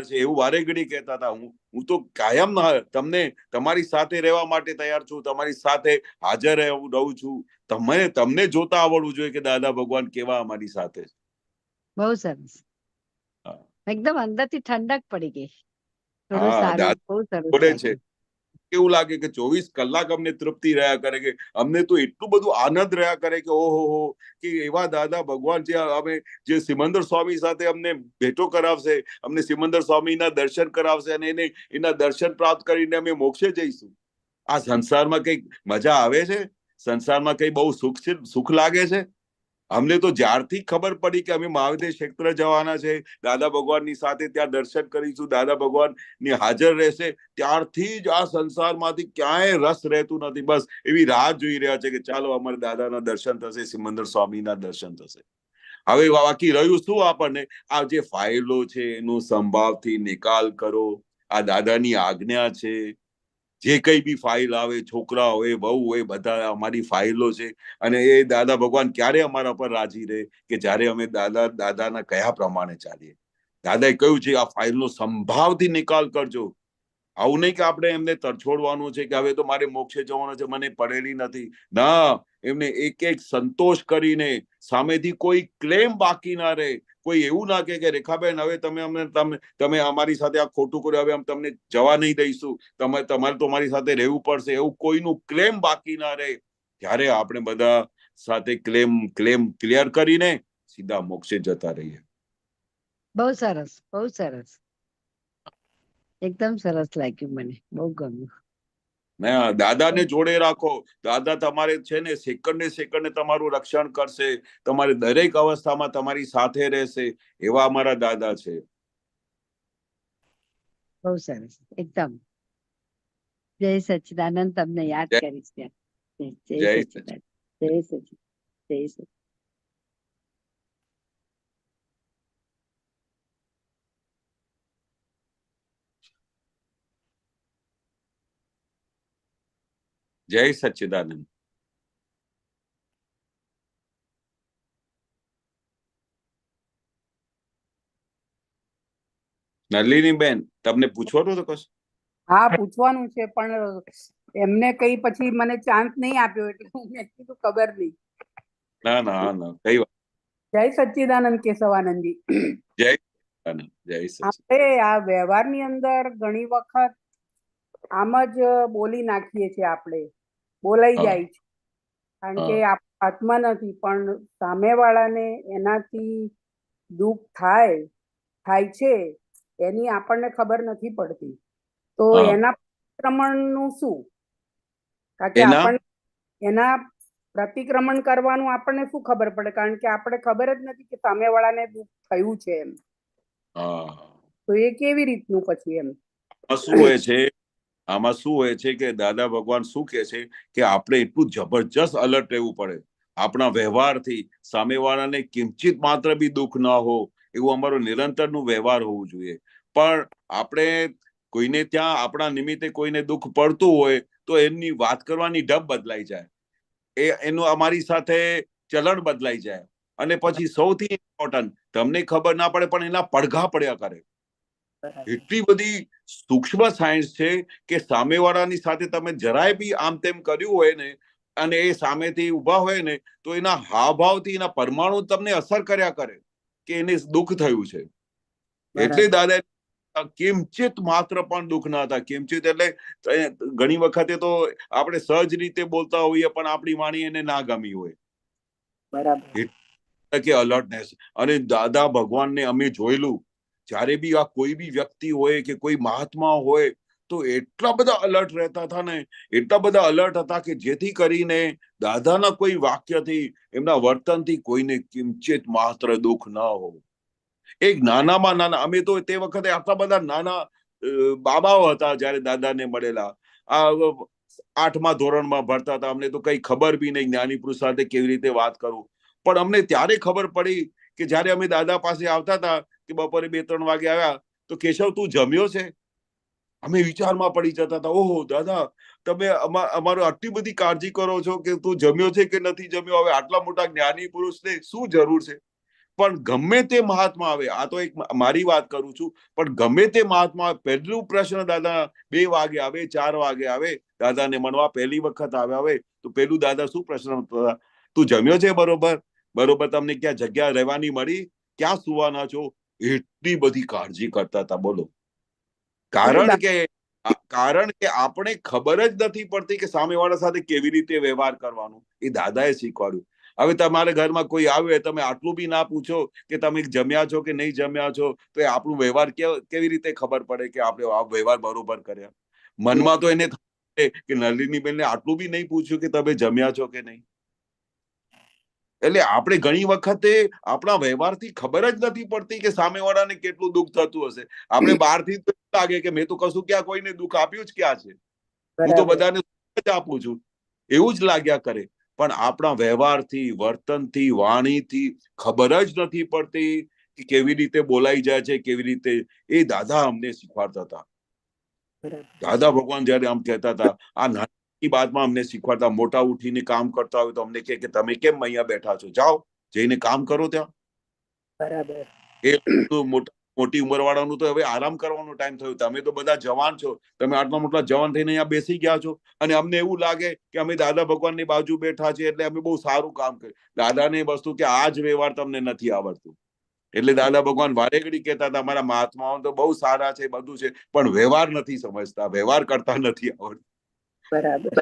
છે એવું વારે ઘડી કહેતા હતા. હું તો કાયમ તમને તમારી સાથે રહેવા માટે તૈયાર છું, તમારી સાથે હાજર રહું છું. તમને જોતા આવડવું જોઈએ કે દાદા ભગવાન કેવા અમારી સાથે. બહુ સરસ, એકદમ અંદરથી ઠંડક પડી ગઈ. છે એવું લાગે કે 24 કલાક અમને તૃપ્તિ રહ્યા કરે, કે અમને તો એટલું બધું આનંદ રહ્યા કરે કે ઓહો, કે એવા દાદા ભગવાન જે સિમંદર સ્વામી સાથે અમને ભેટો કરાવશે, અમને સિમંદર સ્વામીના દર્શન કરાવશે અને એના દર્શન પ્રાપ્ત કરીને અમે મોક્ષે જઈશું. આ સંસારમાં કઈ મજા આવે છે? સંસારમાં કઈ બહુ સુખ લાગે છે? અમને તો જ્યારથી ખબર પડી કે અમે મહાદેવ ક્ષેત્ર જવાના છે, દાદા ભગવાનની સાથે ત્યાં દર્શન કરીશું, દાદા ભગવાન ની હાજર રહેશે, ત્યારથી જ આ સંસારમાંથી ક્યાંય રસ રહેતું નથી. બસ એવી રાહ જોઈ રહ્યા છે કે ચાલો અમારે દાદાના દર્શન થશે, સિમંદર સ્વામીના દર્શન થશે. હવે બાકી રહ્યું શું આપણને? આ જે ફાઇલો છે એનો સંભાવથી નિકાલ કરો. આ દાદાની આજ્ઞા છે. જે કઈ બી ફાઇલ આવે, છોકરા હોય, બહુ હોય, બધા અમારી ફાઇલો છે. અને એ દાદા ભગવાન ક્યારે અમારા પર રાજી રહે કે જ્યારે અમે દાદાના કયા પ્રમાણે ચાલીએ. દાદાએ કહ્યું છે આ ફાઇલનો સંભાવથી નિકાલ કરજો. આવું નહીં કે આપણે એમને તરછોડવાનું છે કે હવે તો મારે મોક્ષે જવાનું છે, મને પડેલી નથી. ના, એમને એક એક સંતોષ કરીને સામેથી કોઈ ક્લેમ બાકી ના રહે. કોઈ એવું ના કે રેખાબેન હવે તમે અમારી સાથે આ ખોટું કર્યું, હવે તમને જવા નહીં દઈશું, તમારે તો અમારી સાથે રહેવું પડશે, એવું કોઈનું ક્લેમ બાકી ના રહે. ત્યારે આપણે બધા સાથે ક્લેમ ક્લિયર કરીને સીધા મોક્ષે જતા રહીએ. બહુ સરસ, બહુ સરસ, એકદમ સરસ લાગ્યું, મને બહુ ગમ્યું. દાદાને જોડે રાખો. દાદા તમારે છે ને સેકન્ડે તમારું રક્ષણ કરશે, તમારે દરેક અવસ્થામાં તમારી સાથે રહેશે. એવા અમારા દાદા છે. બહુ સરસ, એકદમ. જય સચ્ચિદાનંદ. તમને યાદ કરીશ ત્યાં. જય સચ્ચિદાનંદ. જય સચ્ચિદાનંદ. જય સચ્ચિદાનંદ. જય સચ્ચિદાનંદ. નલિની બેન, તમને પૂછવાનું તો કશું? હા, પૂછવાનું છે, પણ એમને કઈ પછી મને ચાન્સ નહીં આપ્યો એટલે મેં કીધું ખબર નહીં. ના, કઈ વાત. જય સચ્ચિદાનંદ કેશવાનંદજી. જય સચ્ચિદાનંદ. જય સચ્ચિદાનંદ. આપણે આ વ્યવહારની અંદર ઘણી વખત આમ જ બોલી નાખીએ છીએ, આપણે બોલાઈ જાય છે, કારણ કે આત્મા નથી, પણ સામેવાળાને એનાથી દુઃખ થાય છે એની આપણને ખબર નથી પડતી. તો એના પ્રતિક્રમણનું શું? કારણ કે આપણને એના પ્રતિક્રમણ કરવાનું આપણને શું ખબર પડે, કારણ કે આપણે ખબર જ નથી કે સામેવાળાને દુઃખ થયું છે એમ. તો એ કેવી રીતનું પછી એમ આમાં શું હોય છે કે દાદા ભગવાન શું કે છે કે આપણે એટલું જબરજસ્ત અલર્ટ રહેવું પડે આપણા વ્યવહારથી સામેવાળાને કિંચિત માત્ર બી દુઃખ ના હો એવું અમારો નિરંતરનું વ્યવહાર હોવું જોઈએ. પણ આપણે કોઈને ત્યાં આપણા નિમિત્તે કોઈને દુઃખ પડતું હોય તો એમની વાત કરવાની ઢબ બદલાઈ જાય, એનું અમારી સાથે ચલણ બદલાઈ જાય, અને પછી સૌથી ઇમ્પોર્ટન્ટ તમને ખબર ના પડે પણ એના પડઘા પડ્યા કરે. એટલી બધી સૂક્ષ્મ સાયન્સ છે કે સામેવાળાની સાથે તમે જરાય બી આમ તેમ કર્યું હોય ને અને એ સામેથી ઉભા હોય ને તો એના હાવભાવથી એના પરમાણુ તમને અસર કર્યા કરે કે એને દુઃખ થયું છે. એટલે દાદા કિંચિત માત્ર પણ દુઃખ ના હતા. કિંચિત એટલે ઘણી વખતે તો આપણે સહજ રીતે બોલતા હોઈએ પણ આપણી વાણી એને ના ગમી હોય. બરાબર કે અલર્ટનેસ. અને દાદા ભગવાનને અમે જોયેલું જ્યારે બી આ કોઈ બી વ્યક્તિ હોય કે કોઈ મહાત્મા હોય તો એટલા બધા અલર્ટ રહેતા હતા ને, એટલા બધા અલર્ટ હતા કે જેથી કરીને દાદાના કોઈ વાક્યથી એમના વર્તનથી કોઈને કિંચિત માત્ર દુઃખ ના હોય. એક નાનામાં નાના, અમે તો તે વખતે આટલા બધા નાના બાબાઓ હતા જયારે દાદાને મળેલા. આ 8મા ધોરણમાં ભણતા હતા, અમને તો કઈ ખબર બી નહીં જ્ઞાની પુરુષ સાથે કેવી રીતે વાત કરું. પણ અમને ત્યારે ખબર પડી કે જયારે અમે દાદા પાસે આવતા હતા કે બપોરે 2-3 વાગે આવ્યા તો કેશવ તું જમ્યો છે? અમે વિચારમાં પડી જતા હતા, ઓહો દાદા તમે અમારો આટલી બધી કાળજી કરો છો કે તું જમ્યો છે કે નથી જમ્યો. હવે આટલા મોટા જ્ઞાની પુરુષને શું જરૂર છે? પણ ગમે તે મહાત્મા આવે, આ તો એક મારી વાત કરું છું, પણ ગમે તે મહાત્મા પહેલું પ્રશ્ન દાદા 2 વાગે આવે 4 વાગે આવે દાદાને મળવા પહેલી વખત આવે તો પેલું દાદા શું પ્રશ્ન, તું જમ્યો છે બરોબર? તમને ક્યાં જગ્યા રહેવાની મળી? ક્યાં સુવાના છો? એટલી બધી કાળજી કરતા હતા. બોલો. કારણ કે આપણે ખબર જ નથી પડતી કે સામેવાળા સાથે કેવી રીતે વ્યવહાર કરવાનો. એ દાદાએ શીખવાડ્યું. હવે તમારા ઘરમાં કોઈ આવે તમે આટલું બી ના પૂછો કે તમે જમ્યા છો કે નહીં જમ્યા છો તો એ આપણું વ્યવહાર કેવી રીતે ખબર પડે કે આપણે આ વ્યવહાર બરોબર કર્યા? મનમાં તો એને થાય કે નલિની બેનને આટલું બી નહીં પૂછ્યું કે તમે જમ્યા છો કે નહીં. એટલે આપણે ઘણી વખતે આપણા વ્યવહારથી ખબર જ નથી પડતી કે સામેવાળાને કેટલું દુઃખ થતું હશે. આપણે બહારથી લાગે કે મેં તો કશું ક્યાં કોઈને દુઃખ આપ્યું જ ક્યાં છે, હું તો બધાને જ આપું છું, એવું જ લાગ્યા કરે. પણ આપણા વ્યવહારથી, વર્તનથી, વાણીથી ખબર જ નથી પડતી કે કેવી રીતે બોલાઈ જાય છે, કેવી રીતે. એ દાદા અમને શીખવાડતા હતા. દાદા ભગવાન જયારે આમ કહેતા હતા, આ નાની બાતમાં અમને શીખવાડતા, મોટા ઉઠીને કામ કરતા હોય તો અમને કે તમે કેમ અહીંયા બેઠા છો, જાઓ જઈને કામ કરો ત્યાં. બરાબર. એ મોટી ઉંમર વાળાનું તો હવે આરામ કરવાનો ટાઈમ થયો. તમે તો બધા જવાન છો, તમે આટલા મોટા જવાન થઈને અહીંયા બેસી ગયા છો અને અમને એવું લાગે કે અમે દાદા ભગવાનની બાજુ બેઠા છીએ એટલે અમે બહુ સારું કામ કર્યું. દાદાને વસ્તુ કે આ જ વ્યવહાર તમને નથી આવડતું. એટલે દાદા ભગવાન વારે ઘડી કહેતા હતા અમારા મહાત્માઓ તો બહુ સારા છે, બધું છે, પણ વ્યવહાર નથી સમજતા, વ્યવહાર કરતા નથી આવડતું. બરાબર.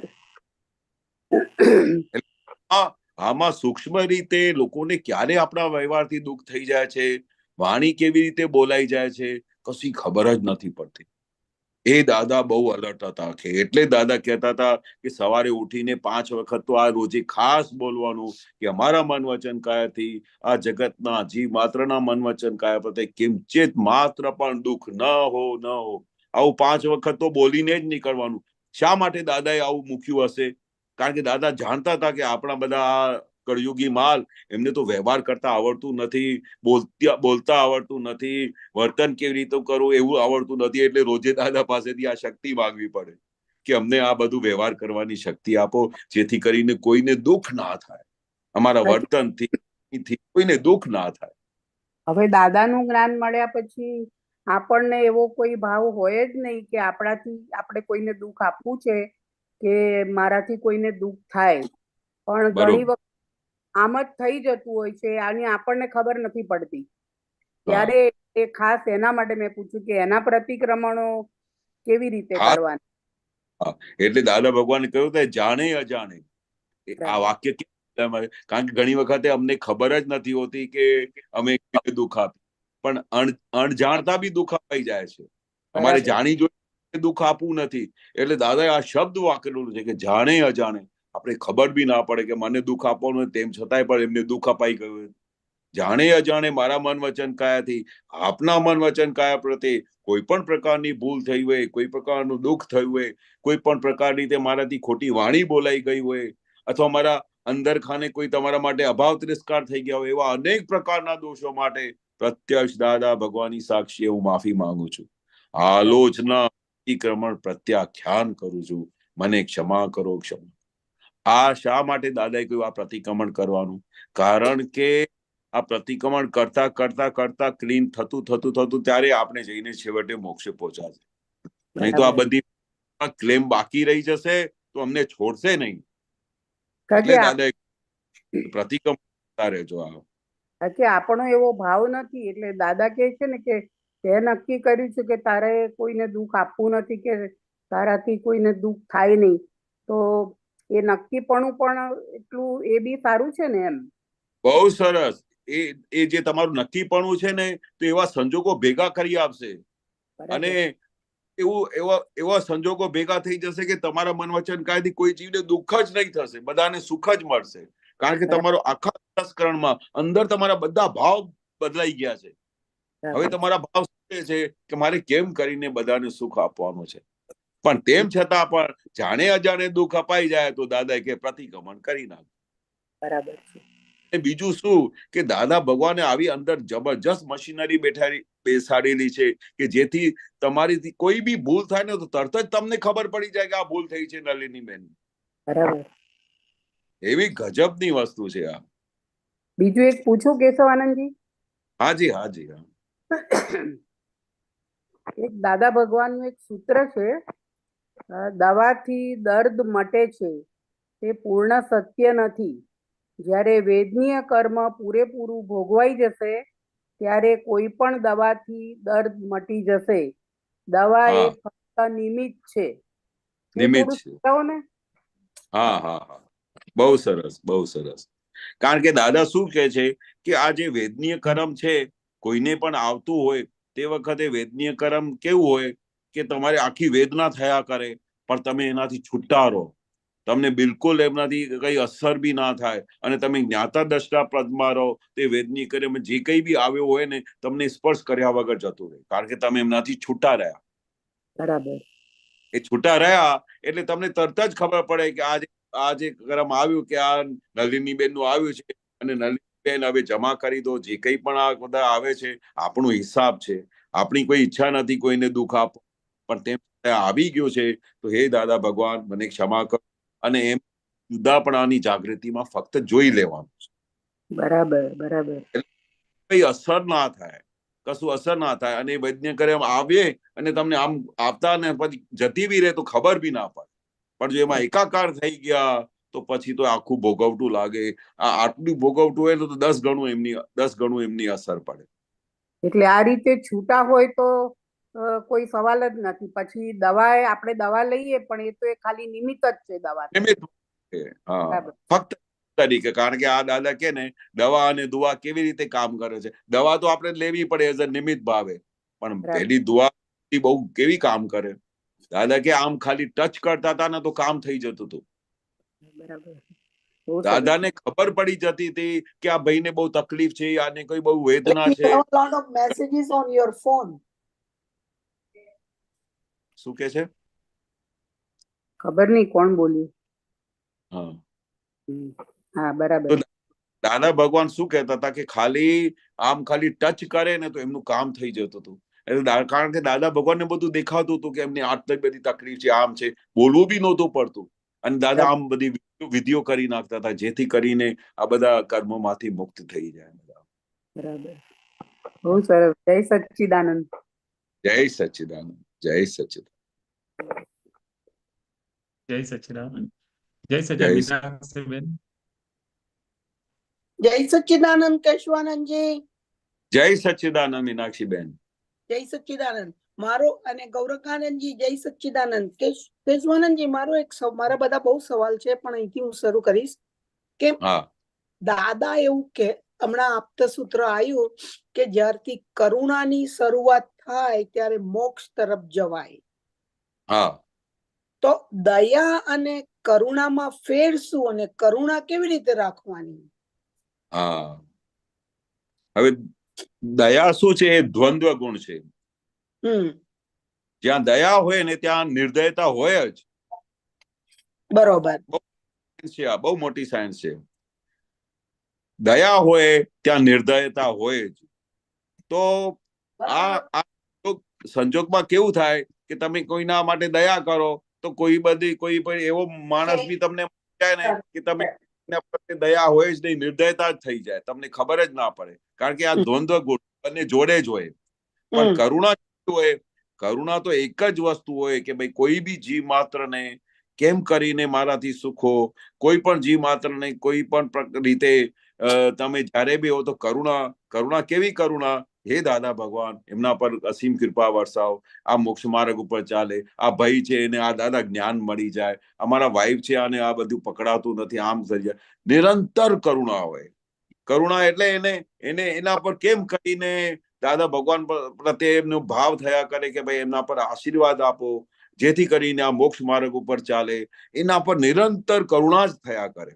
આમાં સૂક્ષ્મ રીતે લોકોને ક્યારે આપણા વ્યવહારથી દુઃખ થઈ જાય છે, વાણી કેવી રીતે બોલાઈ જાય છે, કશી ખબર જ નથી પડતી. એ દાદા બહુ અલર્ટ હતા કે એટલે દાદા કહેતા હતા કે સવારે ઉઠીને 5 વખત તો આ રોજે ખાસ બોલવાનું કે અમારા મન વચન કાયાથી આ જગતના જીવ માત્રના મન વચન કાયા પ્રત્યે કિંચિત માત્ર પણ દુઃખ ન હો. આવું 5 વખત તો બોલીને જ નીકળવાનું. શા માટે દાદાએ આવું મૂક્યું હશે? કારણ કે દાદા જાણતા હતા કે આપણા બધા કળયુગી માલ, એમને તો વ્યવહાર કરતા આવડતું નથી, બોલતા આવડતું નથી, વર્તન કેવી રીતે કરવું એવું આવડતું નથી. એટલે રોજે દાદા પાસેથી આ શક્તિ માંગવી પડે કે અમને આ બધું વ્યવહાર કરવાની શક્તિ આપો, જેથી કરીને કોઈને દુઃખ ના થાય, અમારા વર્તનથી કોઈને દુઃખ ના થાય. હવે દાદાનું જ્ઞાન મળ્યા પછી આપણને એવો કોઈ ભાવ હોય જ નહીં કે આપણે કોઈને દુઃખ આપવું છે કે મારાથી કોઈને દુઃખ થાય. પણ ઘણી વખત આમ જ થઈ જતું હોય છે, આની આપણને ખબર નથી પડતી. ત્યારે એ ખાસ એના માટે મેં પૂછ્યું કે એના પ્રતિક્રમણો કેવી રીતે કરવાના. એટલે દાદા ભગવાને કહ્યું કે જાણે અજાણે આ વાક્ય, કારણ કે ઘણી વખતે અમને ખબર જ નથી હોતી કે અમે દુઃખ આપીએ, પણ અણજાણતા બી દુઃખ અપાઈ જાય છે. અમારે જાણી જોઈ દુઃખ આપવું નથી. એટલે દાદાએ આ શબ્દ વાપરેલું છે કે જાણે અજાણે, આપણે ખબર બી ના પડે કે મને દુઃખ આપવાનું, તેમ છતાંય પણ એમને દુઃખ અપાઈ ગયું. જાણે અજાણે મારા મન વચન કાયાથી આપના મન વચન કાયા પ્રત્યે કોઈ પણ પ્રકારની ભૂલ થઈ હોય, કોઈ પ્રકારનું દુઃખ થયું હોય, કોઈ પણ પ્રકારની તે મારાથી ખોટી વાણી બોલાઈ ગઈ હોય, અથવા મારા અંદર ખાને કોઈ તમારા માટે અભાવ તિરસ્કાર થઈ ગયા હોય, એવા અનેક પ્રકારના દોષો માટે પ્રત્યક્ષ દાદા ભગવાનની સાક્ષી હું માફી માંગુ છું. આલોચના અતિક્રમણ પ્રત્યાખ્યાન કરું છું. મને ક્ષમા કરો, ક્ષમા. આ શા માટે દાદાએ કહ્યું આ પ્રતિક્રમણ કરવાનું? કારણ કે આ પ્રતિક્રમણ કરતા કરતા કરતા ક્લીન થતું ત્યારે આપણે જઈને છેવટે મોક્ષે પહોંચાશે. નહીં તો આ બધી ક્લેમ બાકી રહી જશે તો અમને છોડશે નહીં. એટલે દાદાએ પ્રતિક્રમણ કરતા રહેજો. કે આપણો એવો ભાવ નથી. એટલે દાદા કહે છે ને કે તે નક્કી કર્યું છે કે તારે કોઈને દુઃખ આપવું નથી, કે તારાથી કોઈને દુઃખ થાય નહીં, તો એ નક્કીપણું પણ એટલું એ બી સારું છે ને. એમ બહુ સરસ. એ જે તમારું નક્કીપણું છે ને, તો એવા સંજોગો ભેગા કરી આપશે અને એવા સંજોગો ભેગા થઈ જશે કે તમારા મન વચન કાયથી કોઈ જીવને દુઃખ જ નહીં થશે, બધાને સુખ જ મળશે. કારણ કે તમારો આખા સંસ્કરણમાં અંદર તમારા બધા ભાવ બદલાઈ ગયા છે. હવે તમારા ભાવ શું છે કે મારે કેમ કરીને બધાને સુખ આપવાનું છે. પણ તેમ છતાં પણ જાણે અજાણે દુઃખ અપાઈ જાય તો દાદા કે પ્રતિક્રમણ કરી નાખે. બરાબર છે. બીજું શું કે દાદા ભગવાને આવી અંદર જબરજસ્ત મશીનરી બેસાડેલી છે કે જેથી તમારીથી કોઈ બી ભૂલ થાય ને તો તરત જ તમને ખબર પડી જાય કે આ ભૂલ થઈ છે નલિનીબેન. બરાબર. એવી ગજબની વસ્તુ છે આ. બીજું એક પૂછું કેશવાનંદજી? હાજી હાજી. એક દાદા ભગવાનનું એક સૂત્ર છે, દવાથી દર્દ મટે છે તે પૂર્ણ સત્ય નથી. જ્યારે વેદનીય કર્મ પૂરેપૂરું ભોગવાઈ જશે ત્યારે કોઈ પણ દવાથી દર્દ મટી જશે. દવા એ ફક્ત નિમિત્ત છે. નિમિત્ત છે. હા. બહુ સરસ, બહુ સરસ. કારણ કે દાદા શું કહે છે કે આ જે વેદનીય કર્મ છે, કોઈને પણ આવતું હોય તે વખતે વેદનીય કર્મ કેવું હોય કે તમારે આખી વેદના થયા કરે, પણ તમે એનાથી છૂટા રહો. તમને બિલકુલ એમનાથી કઈ અસર બી ના થાય અને તમે જ્ઞાતા દ્રષ્ટા પદમાં રહો. તે વેદની કર્મ જે કઈ બી આવ્યો હોય ને તમને સ્પર્શ કર્યા વગર જતું રહે, કારણ કે તમે એમનાથી છૂટા રહ્યા. બરાબર. એ છૂટા રહ્યા એટલે તમને તરત જ ખબર પડે કે આ જે કર્મ આવ્યું કે આ નલિનીબેન નું આવ્યું છે અને નલિનીબેન હવે જમા કરી દો. જે કઈ પણ આ બધા આવે છે આપણો હિસાબ છે. આપણી કોઈ ઈચ્છા નથી કોઈને દુઃખ આપો, પણ તેમ આવી ગયો છે તો હે દાદા ભગવાન મને ક્ષમા કરો, અને એમ જુદાપણાની જાગૃતિમાં ફક્ત જોઈ લેવાનું છે. બરાબર બરાબર. કઈ અસર ના થાય, કશું અસર ના થાય, અને વૈજ્ઞ કરે એમ આવે અને તમને આમ આપતા ને પછી જતી બી રહે તો ખબર બી ના પડે. પણ જો એમાં એકાકાર થઈ ગયા તો પછી તો આખું ભોગવટું લાગે. આટલું ભોગવટું હોય તો 10 ગણું એમની અસર પડે. એટલે આ રીતે છૂટા હોય તો કોઈ સવાલ જ નથી. પછી આપણે દવા લઈએ પણ એ તો એ ખાલી નિમિત્ત જ છે દવા. હા, ફક્ત તરીકે. કારણ કે આ દાદા કે ને દવા અને દુઆ કેવી રીતે કામ કરે છે. દવા તો આપણે લેવી પડે એઝ અ નિમિત્ત ભાવે, પણ પેલી દુઆ બહુ કેવી કામ કરે. દાદા કે આમ ખાલી ટચ કરતા હતા ને તો કામ થઈ જતું હતું. દાદાને ખબર પડી જતી હતી કે આ ભાઈને બહુ તકલીફ છે, આને કોઈ બહુ વેદના છે. શું કે છે ખબર નહીં કોણ બોલ્યું. હા હા બરાબર. દાદા ભગવાન શું કહેતા હતા કે ખાલી ટચ કરે ને તો એમનું કામ થઈ જતું હતું. એટલે કારણ કે દાદા ભગવાનને બધું દેખાતું હતું કે એમની આટલી બધી તકલીફ છે, આમ છે, બોલવું બી નહોતું પડતું. અને દાદા આમ બધી વિધિઓ કરી નાખતા હતા જેથી કરીને આ બધા કર્મોમાંથી મુક્ત થઈ જાય. બરાબર, બહુ સરસ. જય સચ્ચિદાનંદ. જય સચ્ચિદાનંદ. જય સચ્ચિદાનંદ. જય સચ્ચિદાનંદ. જય સચ્ચિદાનંદ મીનાક્ષીબેન. જય સચ્ચિદાનંદ કેશવાનંદજી. જય સચ્ચિદાનંદ મીનાક્ષીબેન. જય સચ્ચિદાનંદ. મારો અને ગૌરકાનંદજી જય સચ્ચિદાનંદ. કેશવાનંદજી મારા બધા બહુ સવાલ છે પણ અહીંથી હું શરૂ કરીશ કે દાદા એવું કે હમણાં આપતા સૂત્ર આવ્યું કે જ્યારથી કરુણાની શરૂઆત થાય ત્યારે મોક્ષ તરફ જવાય. હા, તો દયા અને કરુણામાં ફેર શું અને કરુણા કેવી રીતે રાખવાની? હા, હવે દયા શું છે? એ દ્વંદ્વ ગુણ છે. જ્યાં દયા હોય ને ત્યાં નિર્દયતા હોય જ. બરોબર. બહુ મોટી સાયન્સ છે. દયા હોય ત્યાં નિર્દયતા હોય જ. તો આ સંજોગમાં કેવું થાય કે તમે કોઈના માટે દયા કરો તો કોઈ પણ એવો માણસ બી તમને જાય ને કે તમે દયા હોય જ નહીં, નિર્દયતા જ થઈ જાય, તમને ખબર જ ના પડે. કારણ કે આ દ્વંદ્વ ગુણ બંને જોડે જ હોય. પણ કરુણા હોય, કરુણા તો એક જ વસ્તુ હોય કે ભાઈ કોઈ બી જીવ માત્ર ને કેમ કરીને મારાથી સુખો, કોઈ પણ જીવ માત્ર ને કોઈ પણ રીતે તમે જયારે બી હો તો કરુણા કેવી કરુણા? હે દાદા ભગવાન એમના પર અસીમ કૃપા વરસાવ, આ મોક્ષ માર્ગ ઉપર ચાલે. આ ભાઈ છે એને આ દાદા જ્ઞાન મળી જાય, અમારા વાઈફ છે આને આ બધું પકડાતું નથી, આમ થઈ જાય. નિરંતર કરુણા હોય. કરુણા એટલે એને એના પર કેમ કરીને દાદા ભગવાન પ્રત્યે એમનો ભાવ થયા કરે કે ભાઈ એમના પર આશીર્વાદ આપો જેથી કરીને આ મોક્ષ માર્ગ ઉપર ચાલે. એના પર નિરંતર કરુણા જ થયા કરે.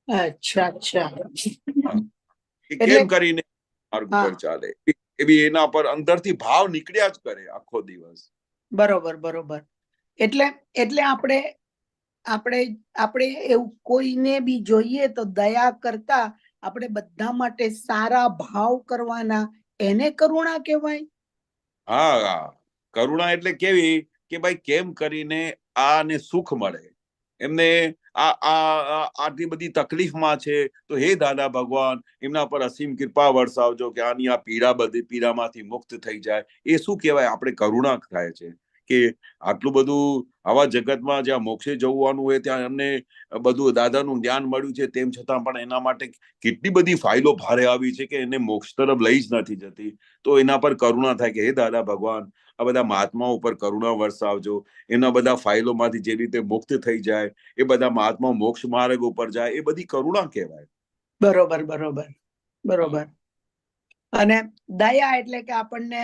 અચ્છા અચ્છા. કેમ કરીને માર્ગ ઉપર ચાલે એવી એના પર અંદરથી ભાવ નીકળ્યા જ કરે આખો દિવસ. બરોબર બરોબર. એટલે આપણે એવું કોઈને બી જોઈએ તો દયા કરતા આપણે બધા માટે સારા ભાવ કરવાના, એને કરુણા કહેવાય. હા, કરુણા એટલે કેવી કે ભાઈ કેમ કરીને આને સુખ મળે. એમને આટલી બધી તકલીફમાં છે તો હે દાદા ભગવાન એમના પર અસીમ કૃપા વરસાવજો કે આની આ પીડામાંથી મુક્ત થઈ જાય. એ શું કહેવાય? આપણે કરુણા થાય છે કે આટલું બધું આવા જગતમાં જ્યાં મોક્ષે જવાનું હોય ત્યાં એમને બધું દાદાનું જ્ઞાન મળ્યું છે, તેમ છતાં પણ એના માટે કેટલી બધી ફાઇલો ભારે આવી છે કે એને મોક્ષ તરફ લઈ જ નથી જતી. તો એના પર કરુણા થાય કે હે દાદા ભગવાન આ બધા મહાત્માઓ ઉપર કરુણા વરસાવજો, એના બધા ફાઇલોમાંથી જે રીતે મુક્ત થઈ જાય, એ બધા મહાત્મા મોક્ષ માર્ગ ઉપર જાય, એ બધી કરુણા કહેવાય. બરોબર બરોબર બરોબર. અને દયા એટલે કે આપણને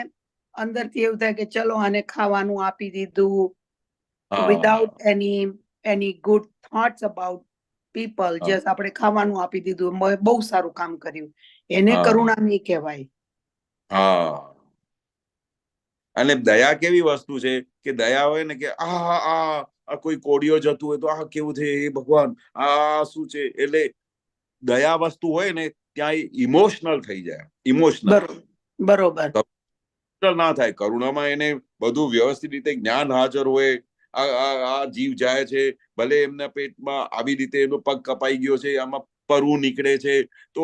અંદરથી એવું થાય કે ચલો આને ખાવાનું આપી દીધું, without any good thoughts about people, just આપણે ખાવાનું આપી દીધું, બહુ સારું કામ કર્યું, એને કરુણા નહીં કહેવાય. હા, અને દયા કેવી વસ્તુ છે કે દયા હોય ને કે આ કોઈ કોડિયો જતું હોય તો આ કેવું છે એ ભગવાન આ શું છે. એટલે દયા વસ્તુ હોય ને ત્યાં ઇમોશનલ થઈ જાય. ઇમોશનલ બરોબર. ના થાય. કરુણામાં એને બધું વ્યવસ્થિત રીતે જ્ઞાન હાજર હોય. આ જીવ જાય છે, ભલે એમના પેટમાં આવી રીતે એનો પગ કપાઈ ગયો છે, આમાં પરવું નીકળે છે, તો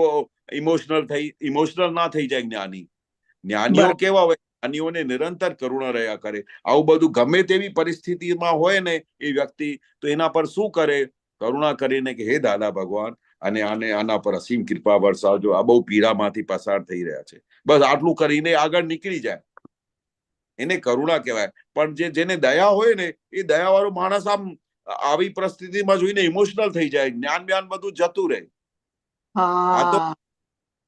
ઇમોશનલ ના થઈ જાય જ્ઞાની. જ્ઞાનીઓ કેવા હોય, જ્ઞાનીઓને નિરંતર કરુણા રહ્યા કરે. આવું બધું ગમે તેવી પરિસ્થિતિમાં હોય ને એ વ્યક્તિ, તો એના પર શું કરે? કરુણા કરીને કે હે દાદા ભગવાન, અને આના પર અસીમ કૃપા વરસાવજો, આ બહુ પીડામાંથી પસાર થઈ રહ્યા છે. બસ આટલું કરીને આગળ નીકળી જાય. એને કરુણા કહેવાય. પણ જેને દયા હોય ને, એ દયાવાળો માણસ આમ આવી પરિસ્થિતિમાં જોઈને ઇમોશનલ થઈ જાય, જ્ઞાન બધું જતું રહે. આ તો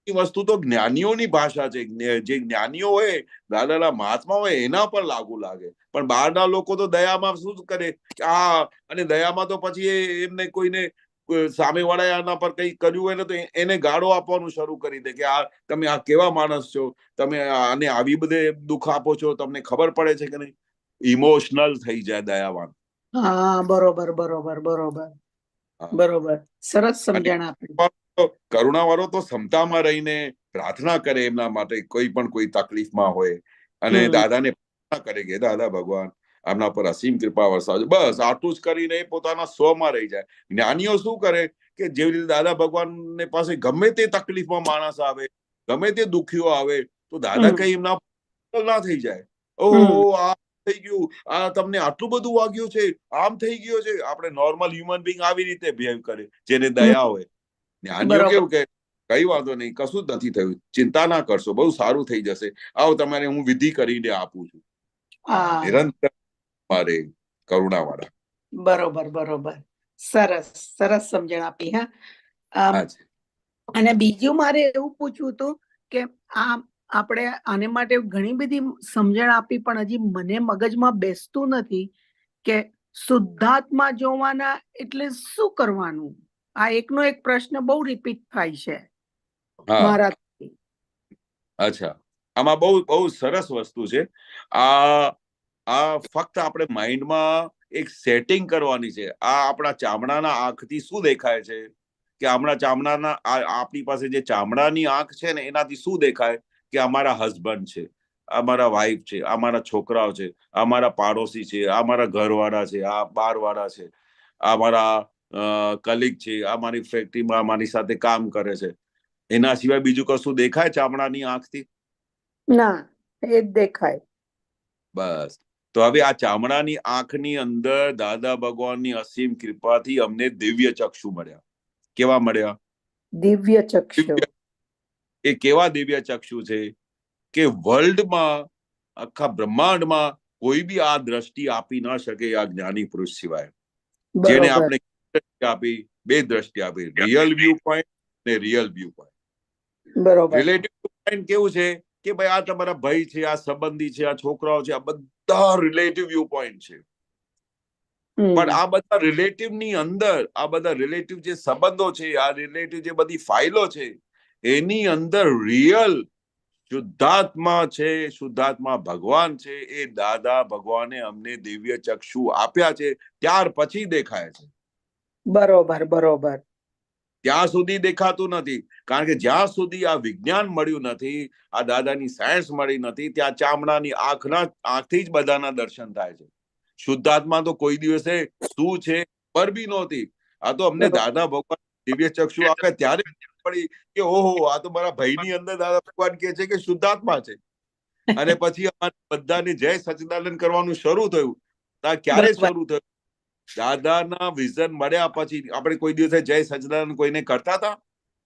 વસ્તુ તો જ્ઞાનીઓની ભાષા છે. જે જ્ઞાનીઓ હોય, દાદાના મહાત્મા હોય, એના પર લાગુ લાગે. પણ બહારના લોકો તો દયામાં શું કરે, અને દયામાં તો પછી એમને કોઈને સામેવાળા આના પર કઈ કર્યું હોય ને, તો એને ગાળો આપવાનું શરૂ કરી દે કે તમે આ કેવા માણસ છો, તમે આને આવી બધે દુઃખ આપો છો, તમને ખબર પડે છે કે નહીં? ઇમોશનલ થઈ જાય દયાવાન. હા, બરોબર. સરસ સમજણ આપી. કરુણાવાળો તો ક્ષમતામાં રહીને પ્રાર્થના કરે એમના માટે, કોઈ તકલીફમાં હોય, અને દાદાને પ્રાર્થના કરે કે દાદા ભગવાન આમના પર અસીમ કૃપા વરસાવજો. બસ આટલું જ કરીને પોતાના સ્વમાં રહી જાય. જ્ઞાનીઓ શું કરે કે જેવી રીતે દાદા ભગવાન પાસે ગમે તે તકલીફમાં માણસ આવે, ગમે તે દુઃખીઓ આવે, તો દાદા કઈ એમના ના થઈ જાય. ઓહો, આ થઈ ગયું, આ તમને આટલું બધું વાગ્યું છે, આમ થઈ ગયો છે. આપણે નોર્મલ હ્યુમન બીંગ આવી રીતે બિહેવ કરે, જેને દયા હોય. જ્ઞાનીઓ કેવું કે કઈ વાંધો નહીં, કશું જ નથી થયું, ચિંતા ના કરશો, બહુ સારું થઈ જશે. આવો તમારે હું વિધિ કરીને આપું છું. નિરંતર મારે કરુણાવાળા. બરોબર. સરસ સમજણ આપી. હા, અને બીજું મારે એવું પૂછવું હતું કે આપણે આને માટે ઘણી બધી સમજણ આપી, પણ હજી મને મગજમાં બેસતું નથી કે શુદ્ધાત્મા જોવાના એટલે શું કરવાનું? આ એકનો એક પ્રશ્ન બહુ રિપીટ થાય છે મારા. અચ્છા, આમાં બહુ સરસ વસ્તુ છે. આ ફક્ત આપણે માઇન્ડમાં એક સેટિંગ કરવાની છે. આ આપણા ચામડાના આંખથી શું દેખાય છે કે આપણી પાસે જે ચામડાની આંખ છે ને, એનાથી શું દેખાય કે અમારા હસબન્ડ છે, અમારા વાઈફ છે, અમારા છોકરાઓ છે, અમારા પાડોશી છે, અમારા ઘરવાળા છે, આ બારવાળા છે, અમારા કલીગ છે, અમારી ફેક્ટરીમાં અમારી સાથે કામ કરે છે. એના સિવાય બીજું કશું દેખાય ચામડાની આંખથી? ના, એ જ દેખાય. બસ. તો હવે આ ચામડાની આંખની અંદર દાદા ભગવાનની અસીમ કૃપાથી અમને દિવ્ય ચક્ષુ મળ્યા. કેવા મળ્યા? દિવ્ય ચક્ષુ. એ કેવા દિવ્ય ચક્ષુ છે કે વર્લ્ડમાં, આખા બ્રહ્માંડમાં કોઈ બી આ દ્રષ્ટિ આપી ના શકે આ જ્ઞાની પુરુષ સિવાય. જેને આપણે આપી, બે દ્રષ્ટિ આપી, રિયલ વ્યૂ પોઈન્ટ ને real view point. Relative view point કેવું છે કે ભાઈ આ તમારા ભાઈ છે, આ સંબંધી છે, આ છોકરાઓ છે, આ બધા રિલેટિવ વ્યૂ પોઈન્ટ છે. પણ આ બધા રિલેટિવ ની અંદર, આ બધા રિલેટિવ જે સંબંધો છે, આ રિલેટિવ જે બધી ફાઇલો છે, એની અંદર રિયલ શુદ્ધાત્મા છે, શુદ્ધાત્મા ભગવાન છે. એ દાદા ભગવાને અમને દિવ્ય ચક્ષુ આપ્યા છે, ત્યાર પછી દેખાય છે. બરોબર. ત્યાં સુધી દેખાતું નથી, કારણ કે જ્યાં સુધી આ વિજ્ઞાન મળ્યું નથી, આ દાદાની સાયન્સ મળી નથી, ત્યાં ચામડાની આંખથી જ બધાના દર્શન થાય છે. શુદ્ધાત્મા તો કોઈ દિવસે શું છે પર બી નહોતી. આ તો અમને દાદા ભગવાન દિવ્ય ચક્ષુ આપે ત્યારે પડી કે ઓહો, આ તો મારા ભાઈની અંદર દાદા ભગવાન કહે છે કે શુદ્ધાત્મા છે. અને પછી અમારે બધાને જય સચિદાનંદ કરવાનું શરૂ થયું. ક્યારે શરૂ થયું? દાદાના વિઝન મળ્યા પછી. આપણે કોઈ દિવસે જય સચિદાનંદ કોઈને કરતા હતા?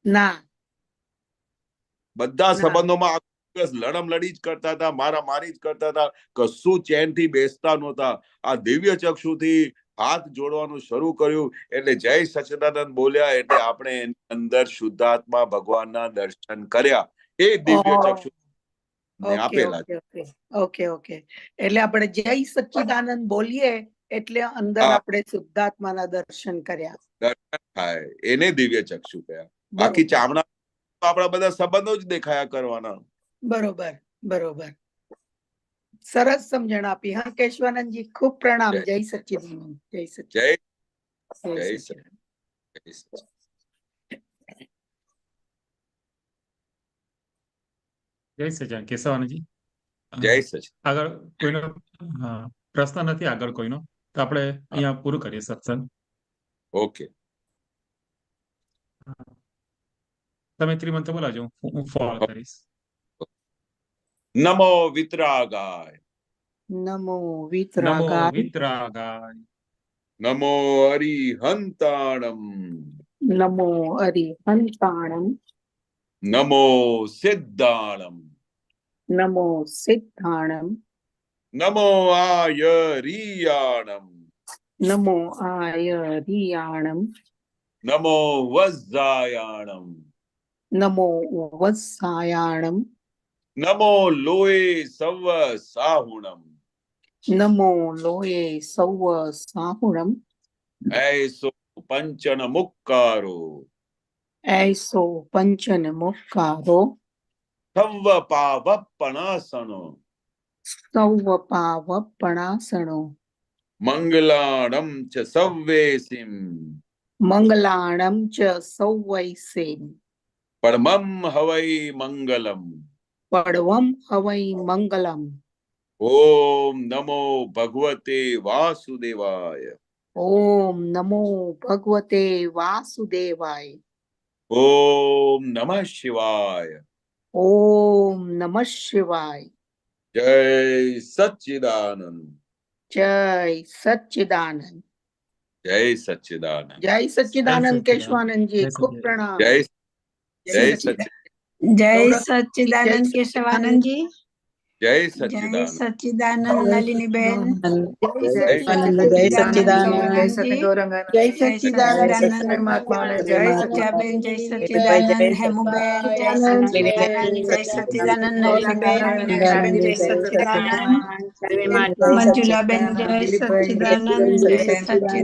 ના. બધા સંબંધોમાં લડમ લડી જ કરતા હતા, મારી જ કરતા હતા, કશું ચેનથી બેસતા નહોતા. આ દિવ્ય ચક્ષુથી હાથ જોડવાનું શરૂ કર્યું, એટલે જય સચિદાનંદ બોલ્યા, એટલે આપણે એની અંદર શુદ્ધાત્મા ભગવાનના દર્શન કર્યા. એ દિવ્ય ચક્ષુ આપેલા. ઓકે. એટલે આપણે જય સચ્ચિદાનંદ બોલીએ એટલે અંદર આપણે શુદ્ધાત્માના દર્શન કર્યા. દર્શન થાય, એને દિવ્ય ચક્ષુ કહ્યા. બાકી ચામડા આપણા બધા સંબંધો જ દેખાયા કરવાના. બરોબર. સરસ સમજણ આપી. હા કેશવાનંદજી, ખૂબ પ્રણામ. જય સચ્ચિદાનંદ. જય સચ્ચિદાનંદ. જય સચ્ચિદાનંદ. કેશવાનંદજી, જય સચિદાનંદ. આગળ કોઈનો પ્રશ્ન નથી આગળ કોઈનો, તો આપણે અહીંયા પૂરું કરીએ સત્સંગ. ઓકે. તમે ત્રિમંત્ર બોલાજો, હું ફોલો કરીશ. નમો વિતરાગાય, નમો નમો વિતરાગાય, વિતરાગાય, નમો અરિહંતાણમ, નમો અરિહંતાણમ, નમો સિદ્ધાણમ, નમો સિદ્ધાણમ, નમો આયરિયાણમ, નમો આયરિયાણમ, નમો વજ્જાયાણમ, નમો વત્સાયાણમ, નમો લોય સવ સાહુણમ, નમો લોયે સૌ સાહુણમ, એસો પંચન મુક્કારો, એસો પંચન મુક્કારો, સવ પાવપણાસનો, સૌ પાવપણાસણો, મંગલાણમ ચ સવ્વેસિમ, મંગલાણમ ચ સૌવૈસેન, પરમમ હવૈ મંગલમ. પડવમ હવૈ મંગલમ. ઓમ નમો ભગવતે વાસુદેવાય, ઓમ નમો ભગવતે વાસુદેવાય, ઓમ નમઃ શિવાય, ઓમ નમઃ શિવાય. જય સચ્ચિદાનંદ, જય સચ્ચિદાનંદ. જય સચ્ચિદાનંદ, જય સચ્ચિદાનંદ સચ્ચિદાનંદ. કેશવાનંદજી, જય ખૂબ સચ્ચિદાનંદ. પ્રણામ. જય જય સચ્ચિદાનંદ. સચ્ચિદાનંદ, જય ગૌરવ- સચ્ચિદાનંદ જય કેશવાનંદજી, જય જય સચ્ચિદાનંદ, સચ્ચિદાનંદ નલિનીબેન, જય સચ્ચિદાનંદ સચ્ચિદાનંદ, જય સૌરભજી, ગૌરંગાનંદ, જય જય સચ્ચિદાનંદ પરમાત્માને, જય સચ્ચાબેન, જય સચ્ચિદાનંદ હેમુબેન, જય સચ્ચિદાનંદ, જય સચ્ચિદાનંદ નલિનીબેન, મીનાક્ષીબેન, જય સચ્ચિદાનંદ મંજુલાબેન, જય સચ્ચિદાનંદ, જય સચ્ચિદાનંદ.